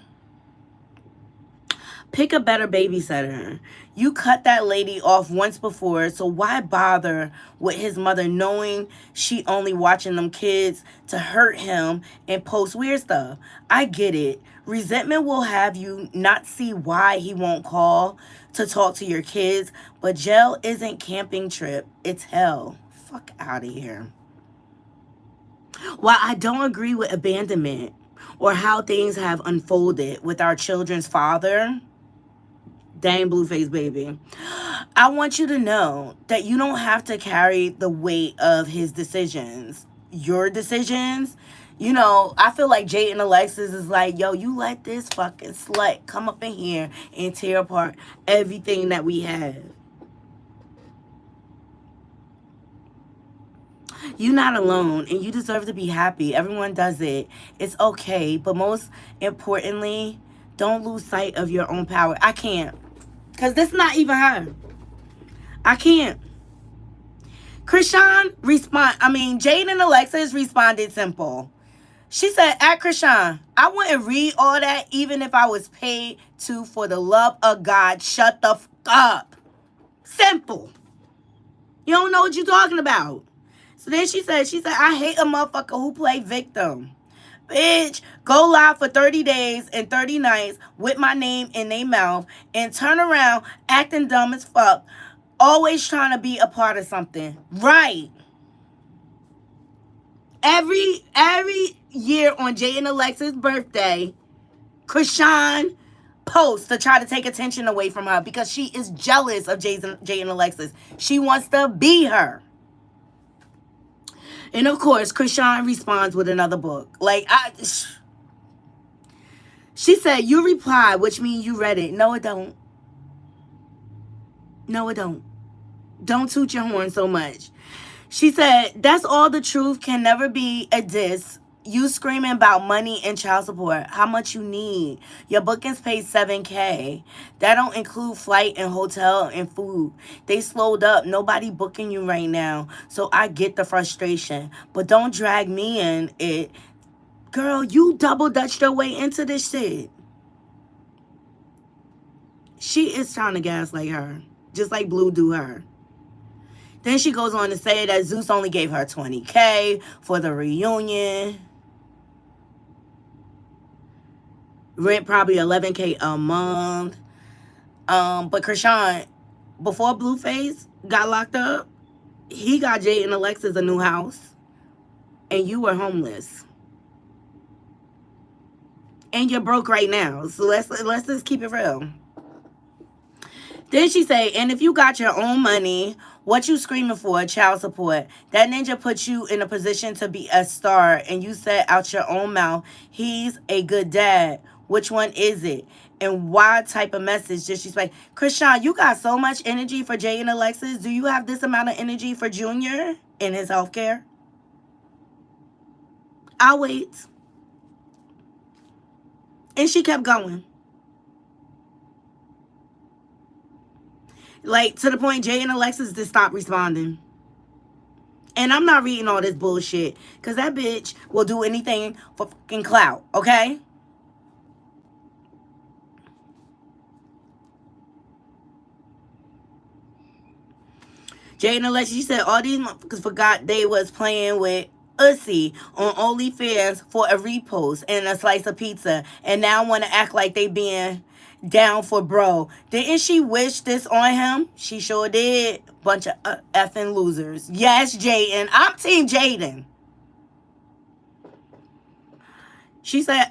Pick a better babysitter. You cut that lady off once before, so why bother with his mother knowing she only watching them kids to hurt him and post weird stuff? I get it. Resentment will have you not see why he won't call to talk to your kids, but jail isn't camping trip. It's hell. Fuck out of here. While I don't agree with abandonment or how things have unfolded with our children's father, dang Blueface baby, I want you to know that you don't have to carry the weight of his decisions. Your decisions, you know, I feel like Jayden and Alexis is like, yo, you let this fucking slut come up in here and tear apart everything that we have. You're not alone, and you deserve to be happy. Everyone does it. It's okay, but most importantly, don't lose sight of your own power. I can't. Because this is not even her. I can't. Jayden and Alexis responded simple. She said, at Chrisean, I wouldn't read all that even if I was paid to. For the love of God, shut the f up. Simple. You don't know what you're talking about. So then she said, I hate a motherfucker who play victim. Bitch, go live for 30 days and 30 nights with my name in their mouth and turn around acting dumb as fuck. Always trying to be a part of something. Right. Every year on Jay and Alexis' birthday, Chrisean posts to try to take attention away from her because she is jealous of Jay and Alexis. She wants to be her. And of course, Chrisean responds with another book. She said, you reply, which means you read it. No, it don't. No, it don't. Don't toot your horn so much. She said, that's all the truth, can never be a diss. You screaming about money and child support. How much you need? Your bookings paid $7K. That don't include flight and hotel and food. They slowed up. Nobody booking you right now. So I get the frustration. But don't drag me in it. Girl, you double dutched your way into this shit. She is trying to gaslight her. Just like Blue do her. Then she goes on to say that Zeus only gave her $20K for the reunion. Rent probably $11K a month. But Chrisean, before Blueface got locked up, he got Jay and Alexis a new house. And you were homeless. And you're broke right now. So let's just keep it real. Then she say, and if you got your own money, what you screaming for? Child support. That ninja put you in a position to be a star, and you said out your own mouth, he's a good dad. Which one is it? And why type of message did she say? Chrisean, you got so much energy for Jay and Alexis. Do you have this amount of energy for Junior in his healthcare? I'll wait. And she kept going. To the point Jay and Alexis just stopped responding. And I'm not reading all this bullshit. Because that bitch will do anything for fucking clout. Okay? Jay and Alexis, she said all these motherfuckers forgot they was playing with Ussy on OnlyFans for a repost and a slice of pizza. And now want to act like they being down for bro. Didn't she wish this on him? She sure did. Bunch of effing losers. Yes, Jaiyden. I'm Team Jaiyden. She said,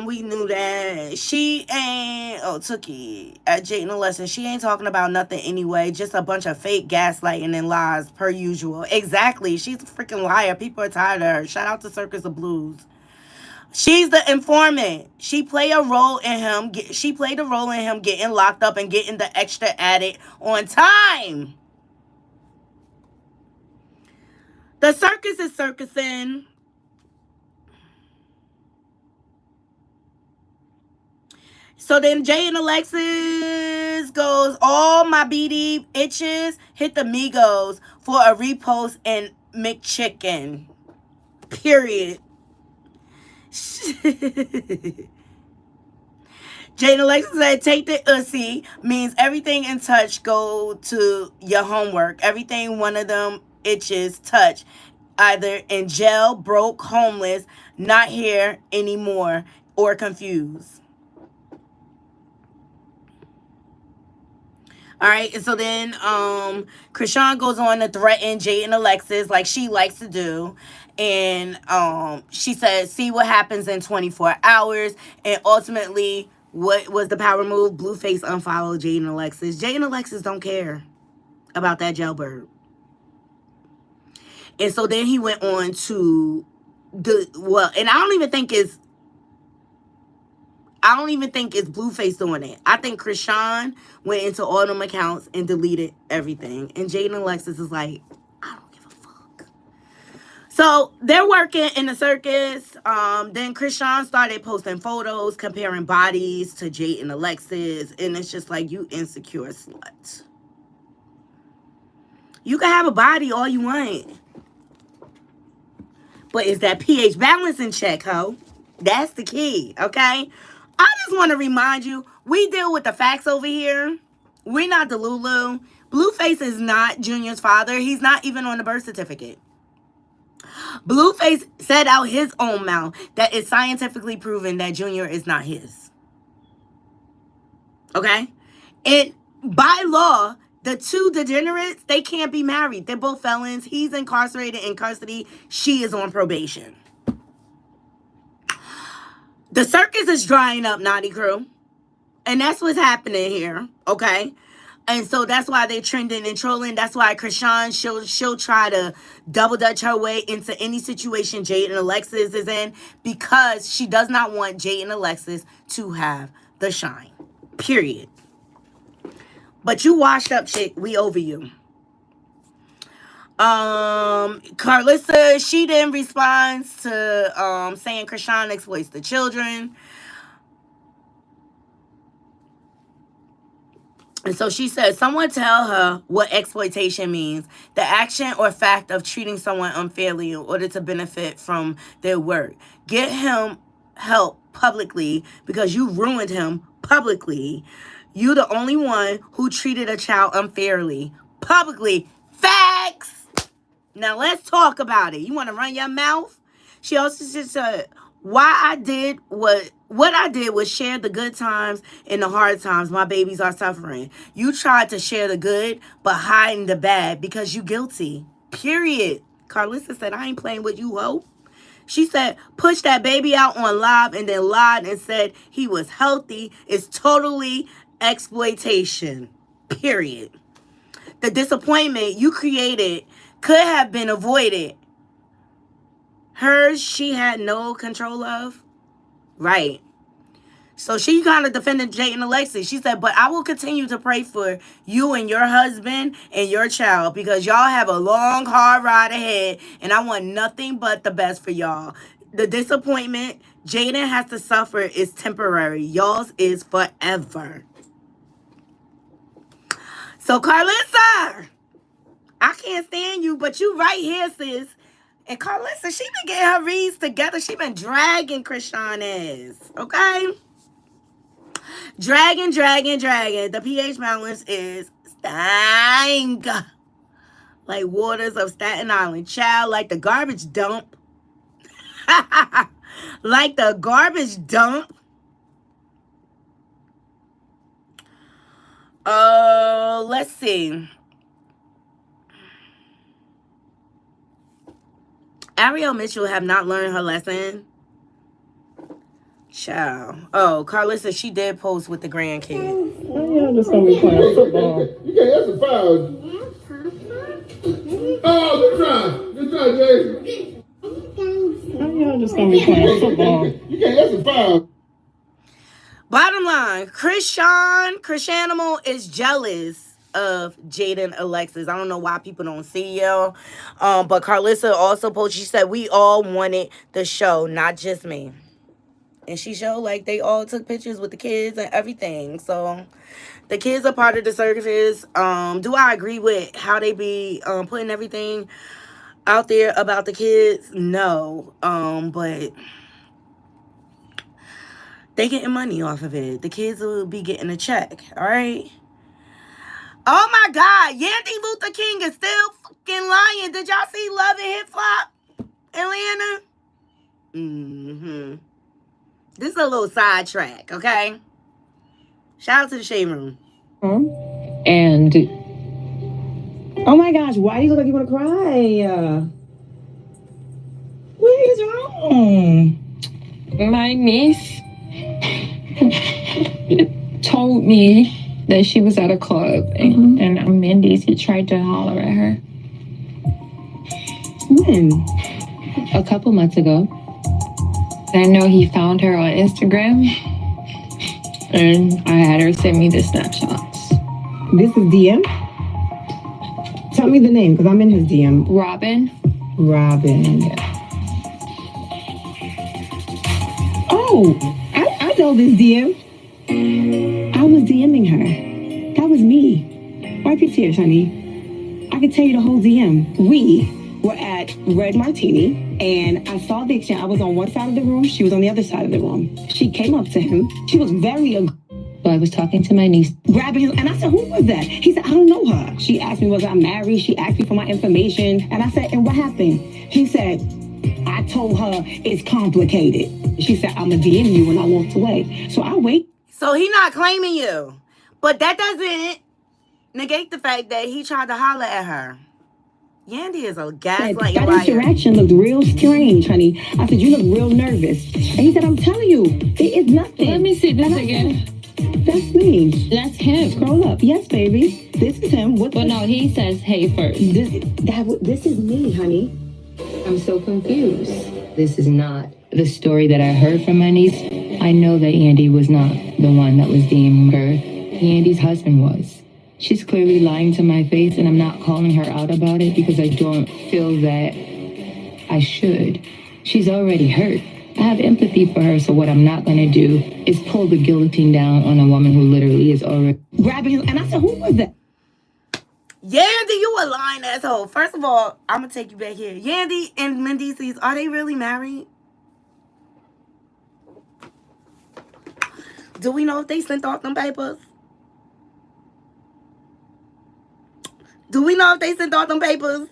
we knew that. She ain't, Tookie, at Jayden lesson, she ain't talking about nothing anyway. Just a bunch of fake gaslighting and lies, per usual. Exactly. She's a freaking liar. People are tired of her. Shout out to Circus of Blues. She's the informant. She played a role in him. She played a role in him getting locked up and getting the extra added on time. The circus is circusing. So then Jay and Alexis goes, all my BD itches hit the Migos for a repost and McChicken. Period. Jay and Alexis said, take the ussy means everything in touch go to your homework. Everything one of them itches touch. Either in jail, broke, homeless, not here anymore, or confused. All right, and so then Chrisean goes on to threaten Jay and Alexis like she likes to do. And she said, see what happens in 24 hours. And ultimately, what was the power move? Blueface unfollowed Jay and Alexis. Jay and Alexis don't care about that jailbird. And so then he went on to and I don't even think it's Blueface doing it. I think Chrisean went into all them accounts and deleted everything. And Jayden and Alexis is like, I don't give a fuck. So they're working in the circus. Then Chrisean started posting photos, comparing bodies to Jayden and Alexis. And it's just like, you insecure slut. You can have a body all you want. But is that pH balance in check, ho? That's the key, okay? I just want to remind you, we deal with the facts over here. We're not the Lulu. Blueface is not Junior's father. He's not even on the birth certificate. Blueface said out his own mouth that it's scientifically proven that Junior is not his. Okay? And by law, the two degenerates, they can't be married. They're both felons. He's incarcerated in custody. She is on probation. The circus is drying up, Knotty crew. And that's what's happening here, okay? And so that's why they're trending and trolling. That's why Chrisean, she'll try to double dutch her way into any situation Jayden and Alexis is in, because she does not want Jayden and Alexis to have the shine. Period. But you washed up, chick. We over you. Carlissa, she then responds to saying Chrisean exploits the children. And so she says, someone tell her what exploitation means. The action or fact of treating someone unfairly in order to benefit from their work. Get him help publicly because you ruined him publicly. You the only one who treated a child unfairly. Publicly. Facts! Now let's talk about it. You want to run your mouth? She also said, what I did was share the good times and the hard times my babies are suffering. You tried to share the good, but hiding the bad because you guilty. Period. Carlissa said, I ain't playing with you, ho. She said, push that baby out on live and then lied and said he was healthy. It's totally exploitation. Period. The disappointment you created could have been avoided. Hers, she had no control of. Right. So she kind of defended Jay and Alexis. She said, but I will continue to pray for you and your husband and your child because y'all have a long, hard ride ahead and I want nothing but the best for y'all. The disappointment Jaiyden has to suffer is temporary. Y'all's is forever. So Carlissa, I can't stand you, but you right here, sis. And Carlissa, she been getting her reads together. She been dragging Chrisean ass, okay? Dragging. The pH balance is stank. Like waters of Staten Island. Child, like the garbage dump. Like the garbage dump. Let's see. Ariel Mitchell have not learned her lesson. Child. Oh, Carlissa, she did post with the grandkids. Oh, yeah, just gonna be playing football. You can't have some fouls. Oh, good try, JayZ. Y'all just gonna be playing football. You can't, that's a foul. Bottom line, Chriseanimal is jealous of Jaiyden Alexis. I don't know why people don't see y'all. But Carlissa also posted, she said, we all wanted the show, not just me. And she showed like they all took pictures with the kids and everything. So the kids are part of the circus. Do I agree with how they be putting everything out there about the kids? No. But they getting money off of it. The kids will be getting a check. All right. Oh my God, Yandy Luther King is still fucking lying. Did y'all see Love and Hip Flop, Atlanta? This is a little sidetrack, okay? Shout out to the Shade Room. And oh my gosh, why do you look like you want to cry? What is wrong? My niece told me that she was at a club and Mindy's, he tried to holler at her. When? A couple months ago. I know he found her on Instagram and I had her send me the snapshots. This is DM? Tell me the name, because I'm in his DM. Robin. Yeah. Oh, I know this DM. I was DMing her. That was me. Wipe your tears, honey. I can tell you the whole DM. We were at Red Martini, and I saw the exchange. I was on one side of the room. She was on the other side of the room. She came up to him. She was very So I was talking to my niece. grabbing him, and I said, who was that? He said, I don't know her. She asked me, was I married? She asked me for my information. And I said, and what happened? He said, I told her it's complicated. She said, I'm going to DM you, and I walked away. So I wait. So he not claiming you. But that doesn't negate the fact that he tried to holler at her. Yandy is a gaslighting That liar. interaction looked real strange, honey. I said, you look real nervous. And he said, I'm telling you, it is nothing. Let me see this again. That's me. That's him. Scroll up. Yes, baby. This is him. But no, he says hey first. This is me, honey. I'm so confused. This is not the story that I heard from my niece. I know that Yandy was not the one that was DMing her. Yandy's husband was. She's clearly lying to my face, and I'm not calling her out about it because I don't feel that I should. She's already hurt. I have empathy for her, so what I'm not going to do is pull the guillotine down on a woman who literally is already grabbing him. And I said, who was that? Yandy, you a lying asshole. First of all, I'm going to take you back here. Yandy and Mendices, are they really married? Do we know if they sent off them papers? Do we know if they sent off them papers?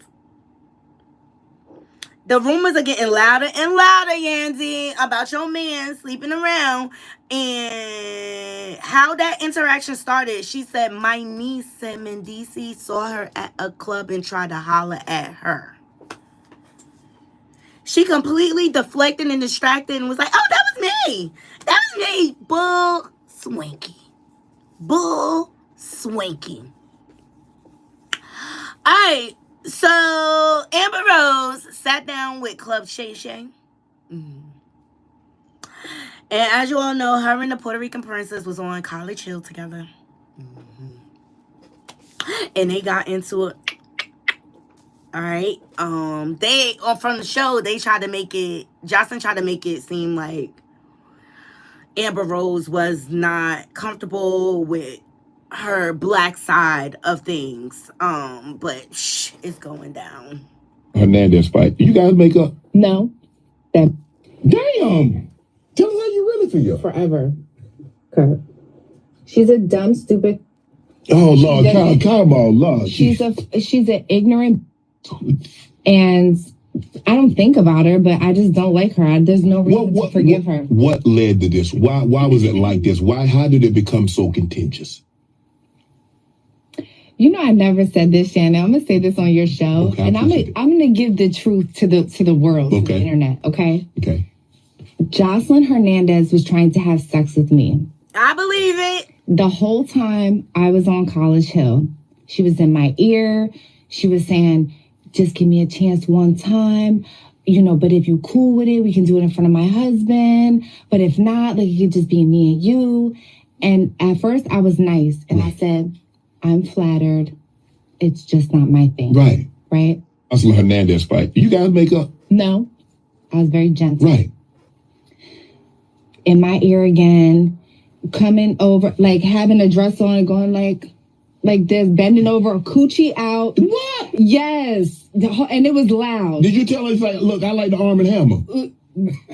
The rumors are getting louder and louder, Yandy, about your man sleeping around. And how that interaction started, she said, my niece said Mendici saw her at a club and tried to holler at her. She completely deflected and distracted and was like, oh, that was me. That was me. Bull swanky. Bull swanky. All right. So, Amber Rose sat down with Club Shay Shay. And as you all know, her and the Puerto Rican princess was on College Hill together. And they got into it. All right. They, from the show, they tried to make it, Joseline tried to make it seem like Amber Rose was not comfortable with her black side of things, but it's going down. Hernandez fight. You guys make up? No. Damn. Tell us how you really feel. Forever. Kurt. She's a dumb, stupid. Oh Lord, come on, Lord. She's an ignorant, and I don't think about her, but I just don't like her. There's no reason to forgive her. What led to this? Why was it like this? How did it become so contentious? You know, I never said this, Shannon. I'm gonna say this on your show, okay, and I'm gonna give the truth to the world, to the internet. Okay. Okay. Joseline Hernandez was trying to have sex with me. I believe it. The whole time I was on College Hill, she was in my ear. She was saying, "Just give me a chance one time. you know, but if you cool with it, we can do it in front of my husband. But if not, like, it could just be me and you. And at first I was nice. And I said, I'm flattered. It's just not my thing. Right. Right? That's what Hernandez fight. You guys make up? No. I was very gentle. Right. In my ear again, coming over, like having a dress on and going like this, bending over, coochie out. What? Yes. And it was loud. Did you tell her, like, look, I like the Arm& Hammer?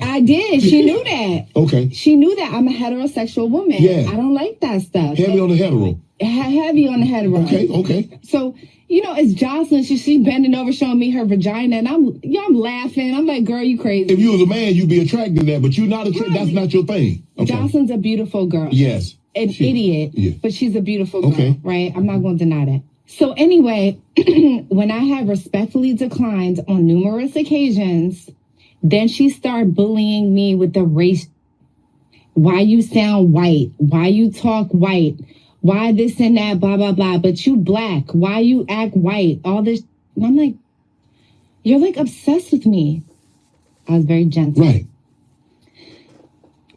I did. She knew that. Okay. She knew that I'm a heterosexual woman. Yeah. I don't like that stuff. Heavy on the hetero. Heavy on the hetero. Okay. So, you know, it's Joseline. She's bending over, showing me her vagina, and I'm laughing. I'm like, girl, you crazy. If you was a man, you'd be attracted to that, but you're not attracted. That's not your thing. Okay. Joseline's a beautiful girl. Yes. An idiot, but she's a beautiful girl, right? I'm not going to deny that. So anyway, when I have respectfully declined on numerous occasions, then she started bullying me with the race. Why you sound white? Why you talk white? Why this and that, blah, blah, blah. But you black. Why you act white? All this. And I'm like, you're like obsessed with me. I was very gentle. Right.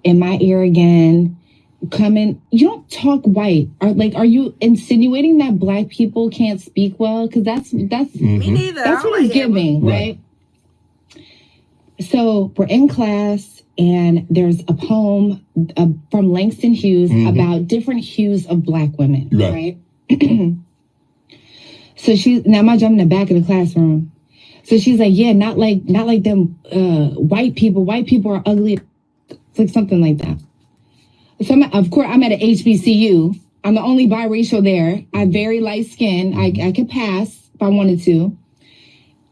In my ear again, coming. You don't talk white. Are you insinuating that black people can't speak well? Because that's Me neither. That's what it's giving, right? So we're in class, and there's a poem from Langston Hughes about different hues of black women, right? So now I'm jumping in the back of the classroom. So she's like, yeah, not like them white people. White people are ugly. It's like something like that. So I'm at an HBCU. I'm the only biracial there. I have very light skin. I could pass if I wanted to.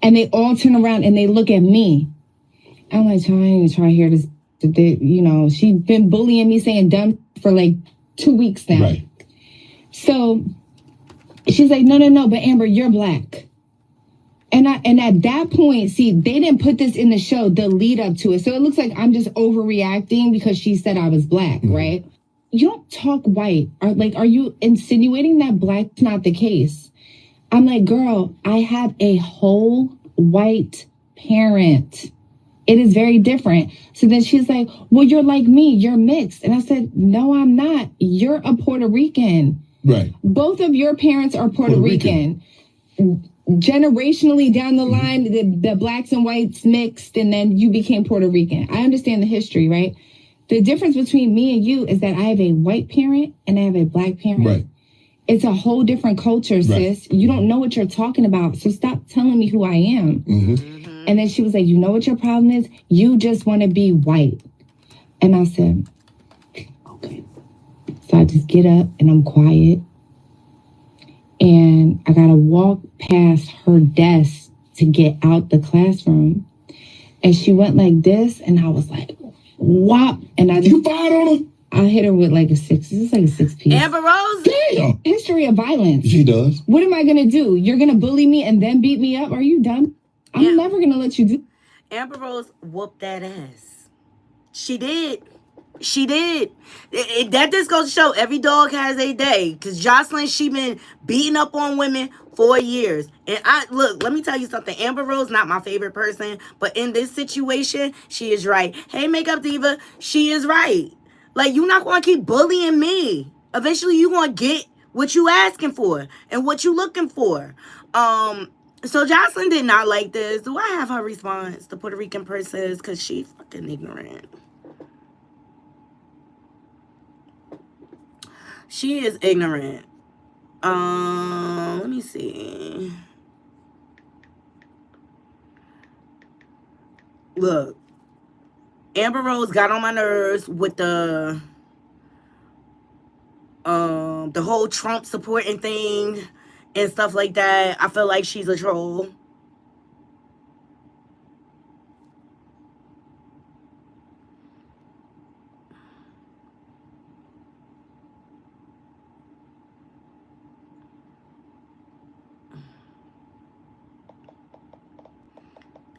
And they all turn around and they look at me. I'm like, trying to hear this. You know, she's been bullying me, saying dumb for like 2 weeks now. Right. So she's like, no, but Amber, you're black. And at that point, see, they didn't put this in the show, the lead up to it. So it looks like I'm just overreacting because she said I was black, right? You don't talk white. Are you insinuating that black's not the case? I'm like, girl, I have a whole white parent. It is very different. So then she's like, well, you're like me. You're mixed. And I said, no, I'm not. You're a Puerto Rican. Right. Both of your parents are Puerto Rican. Generationally down the line, the blacks and whites mixed, and then you became Puerto Rican. I understand the history, right? The difference between me and you is that I have a white parent and I have a black parent. Right. It's a whole different culture, sis. You don't know what you're talking about, so stop telling me who I am. And then she was like, you know what your problem is? You just want to be white. And I said, okay. So I just get up and I'm quiet. And I got to walk past her desk to get out the classroom. And she went like this, and I was like, whop. And You fired on her? I hit her with like a 6. It's like a 6-piece. Amber Rose? Damn. History of violence. She does. What am I going to do? You're going to bully me and then beat me up? Are you dumb? I'm never going to let you do. Amber Rose whooped that ass. She did. She did. That just goes to show every dog has a day. Because Joseline, she been beating up on women for years. And let me tell you something. Amber Rose, not my favorite person. But in this situation, she is right. Hey, Makeup Diva, she is right. Like, you're not going to keep bullying me. Eventually, you're going to get what you asking for and what you looking for. So Joseline did not like this. Do I have her response? The Puerto Rican person, because she fucking ignorant. She is ignorant. Let me see. Look. Amber Rose got on my nerves with the whole Trump supporting thing and stuff like that. I feel like she's a troll.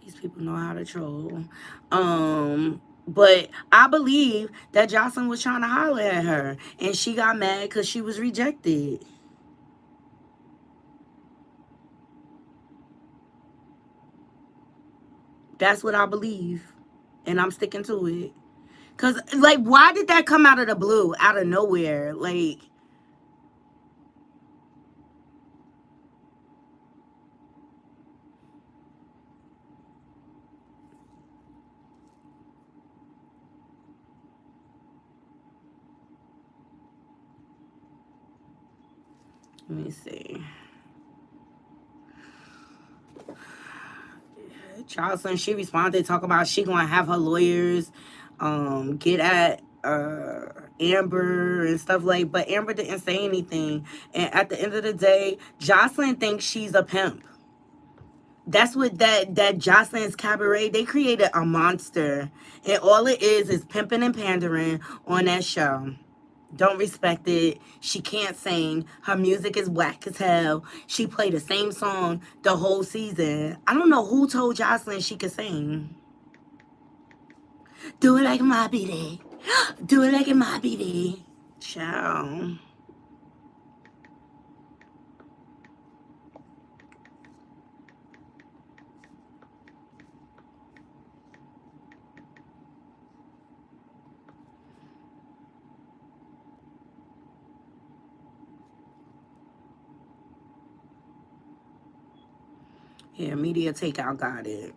These people know how to troll. But I believe that Joseline was trying to holler at her, and she got mad because she was rejected. That's what I believe. And I'm sticking to it. Because, like, why did that come out of the blue, out of nowhere? Like, let me see. Joseline, she responded, talking about she gonna have her lawyers get at Amber and stuff like, but Amber didn't say anything. And at the end of the day, Joseline thinks she's a pimp. That's what that Joseline's Cabaret, they created a monster. And all it is pimping and pandering on that show. Don't respect it. She can't sing. Her music is whack as hell. She played the same song the whole season. I don't know who told Joseline she could sing. Do it like my BD. Do it like my BD. Ciao. Yeah, media takeout got it.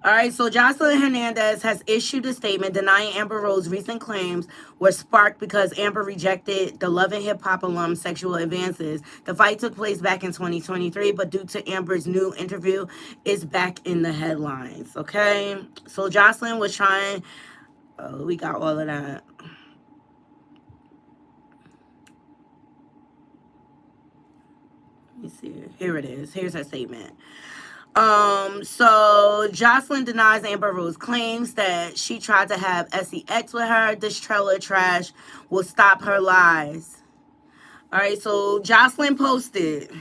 All right, so Joseline Hernandez has issued a statement denying Amber Rose's recent claims were sparked because Amber rejected the Love and Hip Hop alum's sexual advances. The fight took place back in 2023, but due to Amber's new interview, it's back in the headlines, okay? So Joseline was trying... Oh, we got all of that. Let me see. Here it is. Here's her statement. So Joseline denies Amber Rose's claims that she tried to have sex with her. This trailer trash will stop her lies. All right, so Joseline posted.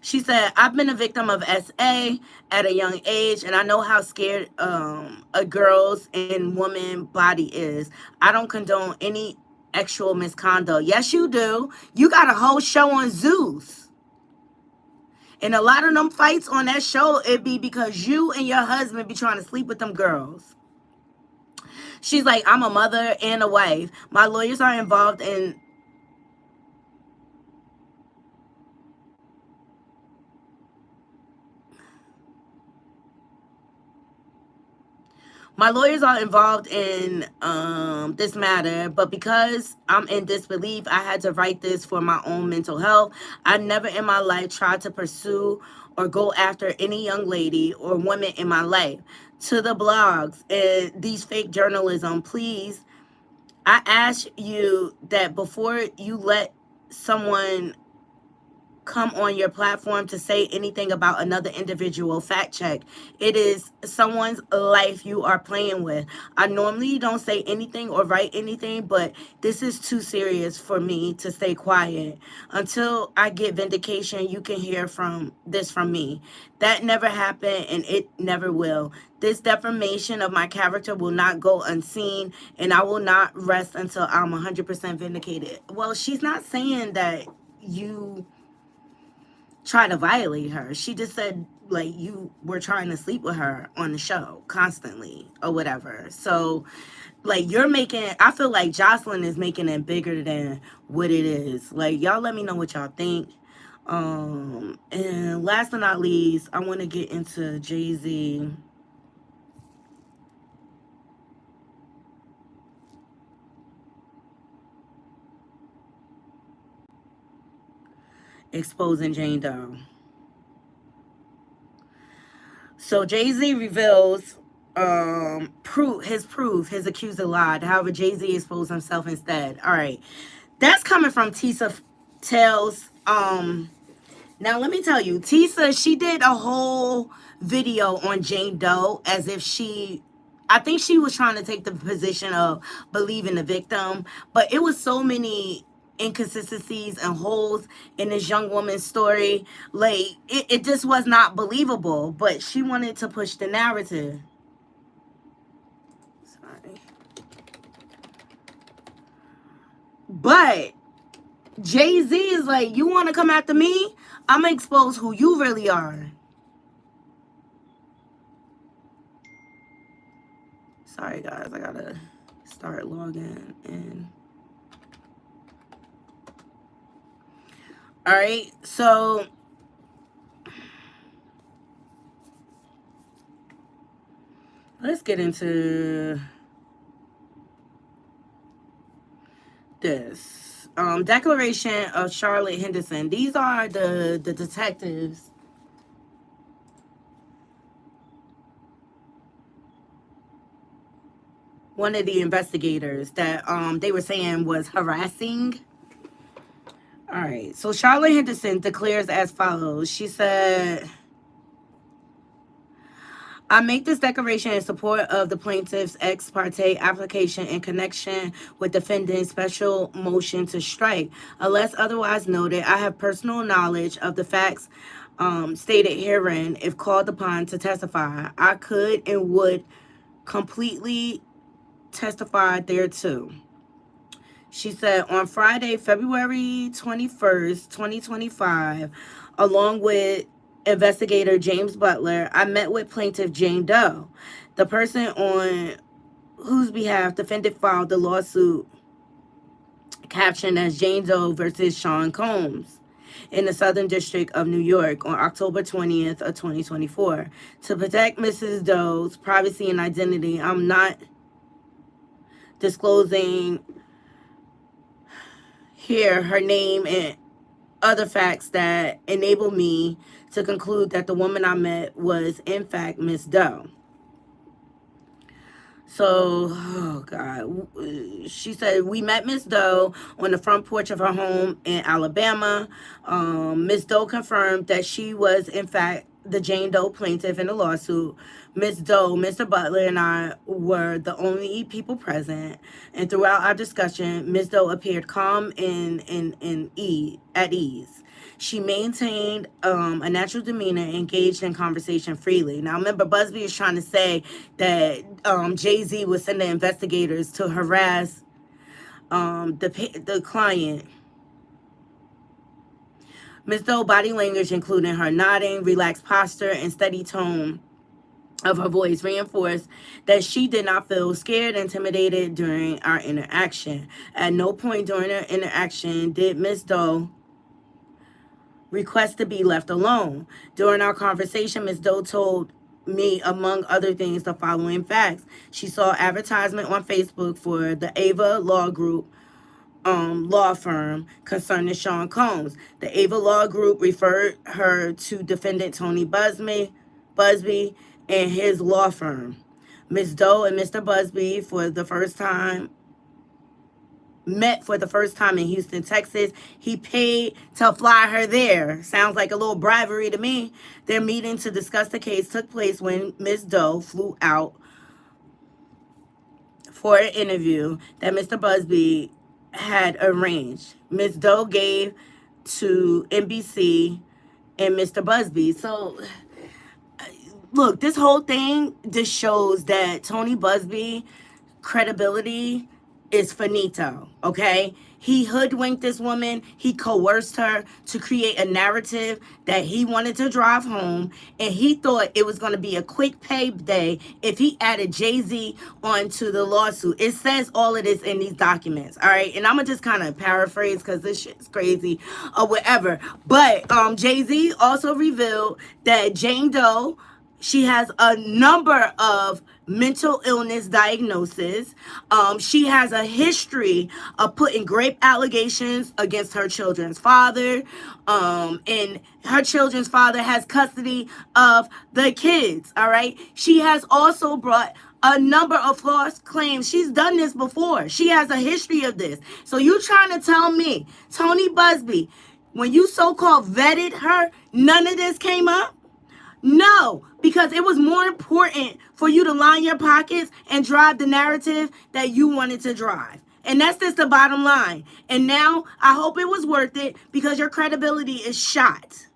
She said, I've been a victim of SA at a young age, and I know how scared a girl's and woman body is. I don't condone any sexual misconduct. Yes, you do. You got a whole show on Zeus. And a lot of them fights on that show, it be because you and your husband be trying to sleep with them girls. She's like, I'm a mother and a wife. My lawyers are involved in... My lawyers are involved in this matter, but because I'm in disbelief, I had to write this for my own mental health. I never in my life tried to pursue or go after any young lady or woman in my life. To the blogs and these fake journalism, please, I ask you that before you let someone come on your platform to say anything about another individual, fact check. It is someone's life you are playing with. I normally don't say anything or write anything, but this is too serious for me to stay quiet. Until I get vindication, you can hear from me. That never happened and it never will. This defamation of my character will not go unseen, and I will not rest until I'm 100% vindicated. Well, she's not saying that you try to violate her. She just said, like, you were trying to sleep with her on the show constantly or whatever. So, like, you're making... I feel like Joseline is making it bigger than what it is. Like, y'all let me know what y'all think. And last but not least, I want to get into JayZ. Exposing Jane Doe. So JayZ reveals his accuser lied. However, JayZ exposed himself instead. All right, that's coming from Tisa Tells. Now let me tell you, Tisa, she did a whole video on Jane Doe as if I think she was trying to take the position of believing the victim, but it was so many inconsistencies and holes in this young woman's story. Like, it just was not believable, but she wanted to push the narrative. Sorry. But JayZ is like, you want to come after me? I'm going to expose who you really are. Sorry, guys. I gotta start logging in. All right. So let's get into this. Declaration of Charlotte Henderson. These are the detectives. One of the investigators that they were saying was harassing. All right. So Charlotte Henderson declares as follows. She said, I make this declaration in support of the plaintiff's ex parte application in connection with defendant's special motion to strike. Unless otherwise noted, I have personal knowledge of the facts stated herein. If called upon to testify, I could and would completely testify thereto. She said, on Friday, February 21st, 2025, along with investigator James Butler, I met with plaintiff Jane Doe, the person on whose behalf defendant filed the lawsuit captioned as Jane Doe versus Sean Combs in the Southern District of New York on October 20th of 2024. To protect Mrs. Doe's privacy and identity, I'm not disclosing here her name and other facts that enable me to conclude that the woman I met was in fact Miss Doe. So, oh God, she said, we met Miss Doe on the front porch of her home in Alabama. Miss Doe confirmed that she was in fact the Jane Doe plaintiff in the lawsuit. Miss Doe, Mr. Butler, and I were the only people present. And throughout our discussion, Miss Doe appeared calm and at ease. She maintained a natural demeanor and engaged in conversation freely. Now, remember, Busby is trying to say that JayZ was sending investigators to harass the client. Ms. Doe's body language, including her nodding, relaxed posture, and steady tone of her voice, reinforced that she did not feel scared, intimidated during our interaction. At no point during our interaction did Ms. Doe request to be left alone. During our conversation, Ms. Doe told me, among other things, the following facts. She saw advertisement on Facebook for the Ava Law Group law firm concerning Sean Combs. The Ava Law Group referred her to defendant Tony Busby and his law firm. Ms. Doe and Mr. Busby met for the first time in Houston, Texas. He paid to fly her there. Sounds like a little bribery to me. Their meeting to discuss the case took place when Ms. Doe flew out for an interview that Mr. Busby had arranged. Ms. Doe gave to NBC and Mr. Busby. So, look, this whole thing just shows that Tony Busby credibility is finito, okay? He hoodwinked this woman. He coerced her to create a narrative that he wanted to drive home, and he thought it was going to be a quick payday if he added JayZ onto the lawsuit. It says all of this in these documents, all right? And I'm going to just kind of paraphrase because this shit's crazy or whatever. But JayZ also revealed that Jane Doe, she has a number of mental illness diagnoses. She has a history of putting grape allegations against her children's father. And her children's father has custody of the kids, all right? She has also brought a number of false claims. She's done this before. She has a history of this. So you trying to tell me, Tony Busby, when you so-called vetted her, none of this came up? No, because it was more important for you to line your pockets and drive the narrative that you wanted to drive. And that's just the bottom line. And now I hope it was worth it because your credibility is shot.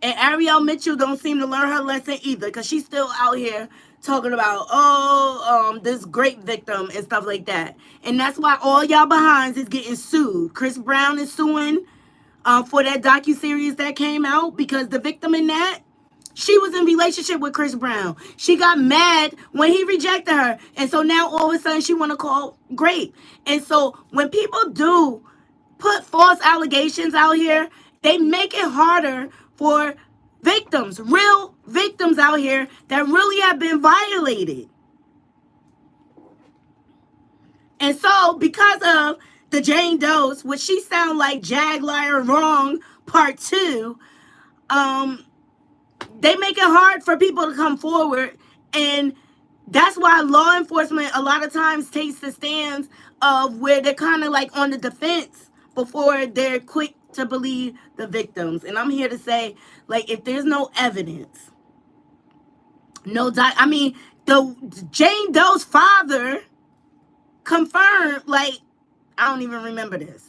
And Ariel Mitchell don't seem to learn her lesson either because she's still out here talking about, this great victim and stuff like that. And that's why all y'all behinds is getting sued. Chris Brown is suing for that docuseries that came out because the victim in that, She was in relationship with Chris Brown. She got mad when he rejected her. And so now all of a sudden she want to call grape. And so when people do put false allegations out here, they make it harder for victims, real victims out here that really have been violated. And so because of the Jane Does, which she sound like Jag Liar Wrong Part 2, they make it hard for people to come forward. And that's why law enforcement a lot of times takes the stance of where they're kind of like on the defense before they're quick to believe the victims. And I'm here to say, like, if there's no evidence, the Jane Doe's father confirmed, like, I don't even remember this.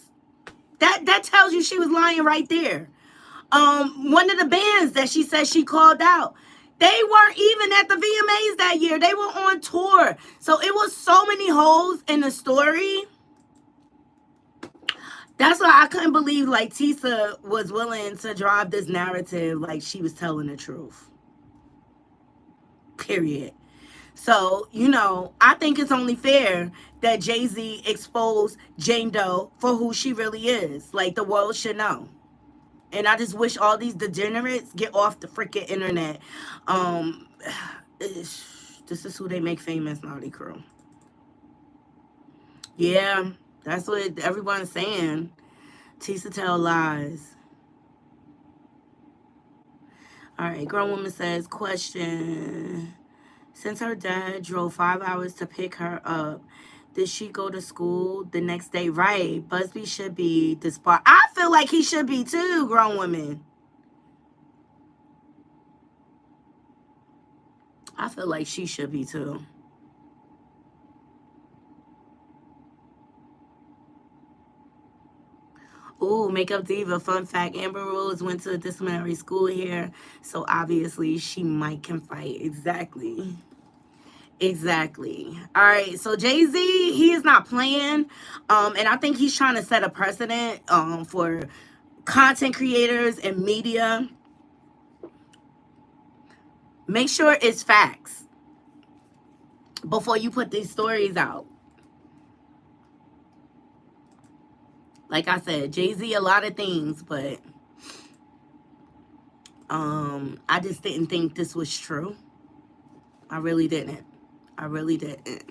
That tells you she was lying right there. One of the bands that she said she called out, they weren't even at the VMAs that year. They were on tour. So it was so many holes in the story. That's why I couldn't believe, like, Tisa was willing to drive this narrative like she was telling the truth. Period. So, you know, I think it's only fair that JayZ exposed Jane Doe for who she really is. Like, the world should know. And I just wish all these degenerates get off the freaking internet. This is who they make famous, Naughty Crew. Yeah, that's what everyone's saying. Tisa tell lies. All right, grown woman says, question. Since her dad drove 5 hours to pick her up, did she go to school the next day? Right. Busby should be disbarred. I feel like he should be too, grown women. I feel like she should be too. Ooh, Makeup Diva. Fun fact, Amber Rose went to a disciplinary school here, so obviously she might can fight. Exactly. Exactly. All right, so JayZ, he is not playing, and I think he's trying to set a precedent for content creators and media. Make sure it's facts before you put these stories out. Like I said, JayZ, a lot of things, but I just didn't think this was true. I really didn't. I really didn't.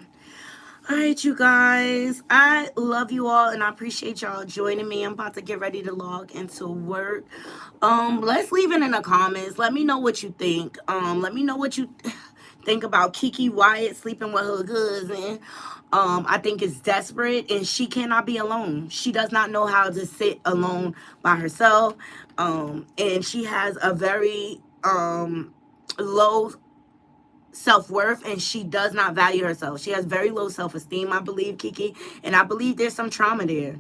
All right, you guys. I love you all, and I appreciate y'all joining me. I'm about to get ready to log into work. Let's leave it in the comments. Let me know what you think. Let me know what you think about Kiki Wyatt sleeping with her cousin. I think it's desperate, and she cannot be alone. She does not know how to sit alone by herself. And she has a very low self-worth, and she does not value herself. She has very low self-esteem, I believe, Kiki, and I believe there's some trauma there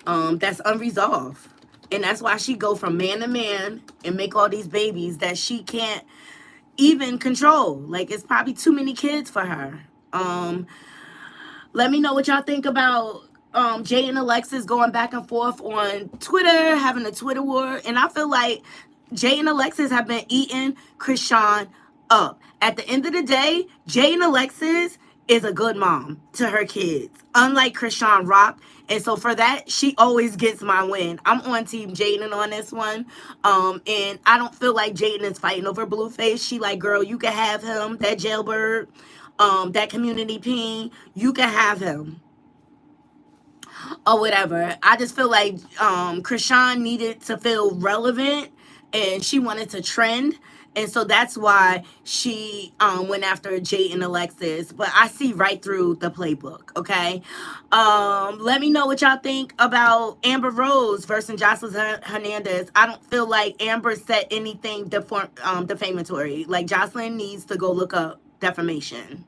that's unresolved, and that's why she go from man to man and make all these babies that she can't even control. Like, it's probably too many kids for her. Let me know what y'all think about Jay and Alexis going back and forth on Twitter, having a Twitter war, and I feel like Jay and Alexis have been eating Chrisean up. At the end of the day, Jay and Alexis is a good mom to her kids, unlike Chrisean Rock. And so for that, she always gets my win. I'm on Team Jaiyden on this one. And I don't feel like Jaiyden is fighting over Blueface. She like, girl, you can have him, that jailbird, that community peen, you can have him. Or whatever. I just feel like Chrisean needed to feel relevant, and she wanted to trend, and so that's why she went after Jay and Alexis. But I see right through the playbook. Okay, let me know what y'all think about Amber Rose versus Joseline Hernandez. I don't feel like Amber said anything defamatory. Like, Joseline needs to go look up defamation.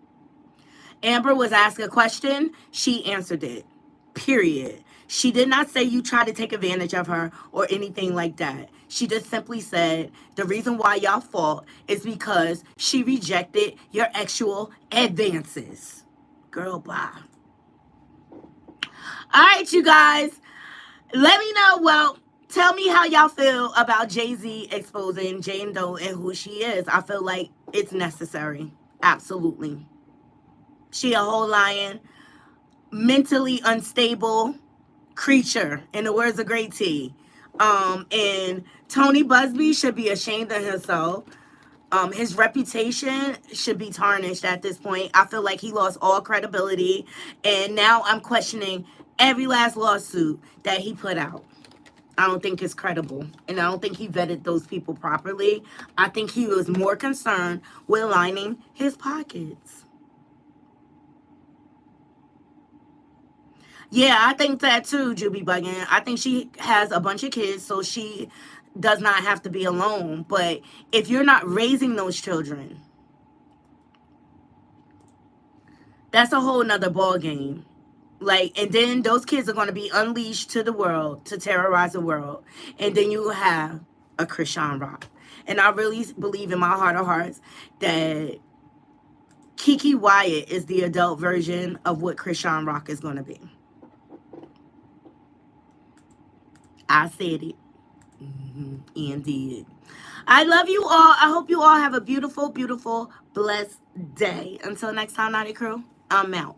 Amber was asked a question, she answered it. Period. She did not say you tried to take advantage of her or anything like that. She just simply said the reason why y'all fought is because she rejected your actual advances. Girl, bye. All right, you guys. Let me know. Well, Tell me how y'all feel about JayZ exposing Jane Doe and who she is. I feel like it's necessary. Absolutely. She a whole lion, mentally unstable creature, in the words of Great T. And Tony Busby should be ashamed of himself. His reputation should be tarnished at this point. I feel like he lost all credibility, and now I'm questioning every last lawsuit that he put out. I don't think it's credible, and I don't think he vetted those people properly. I think he was more concerned with lining his pockets. Yeah, I think that too, Juby Buggin. I think she has a bunch of kids, so she does not have to be alone. But if you're not raising those children, that's a whole nother ball game. Like, and then those kids are going to be unleashed to the world to terrorize the world. And then you have a Chrisean Rock. And I really believe in my heart of hearts that Kiki Wyatt is the adult version of what Chrisean Rock is going to be. I said it. Indeed. I love you all. I hope you all have a beautiful, beautiful, blessed day. Until next time, Knotty Crew, I'm out.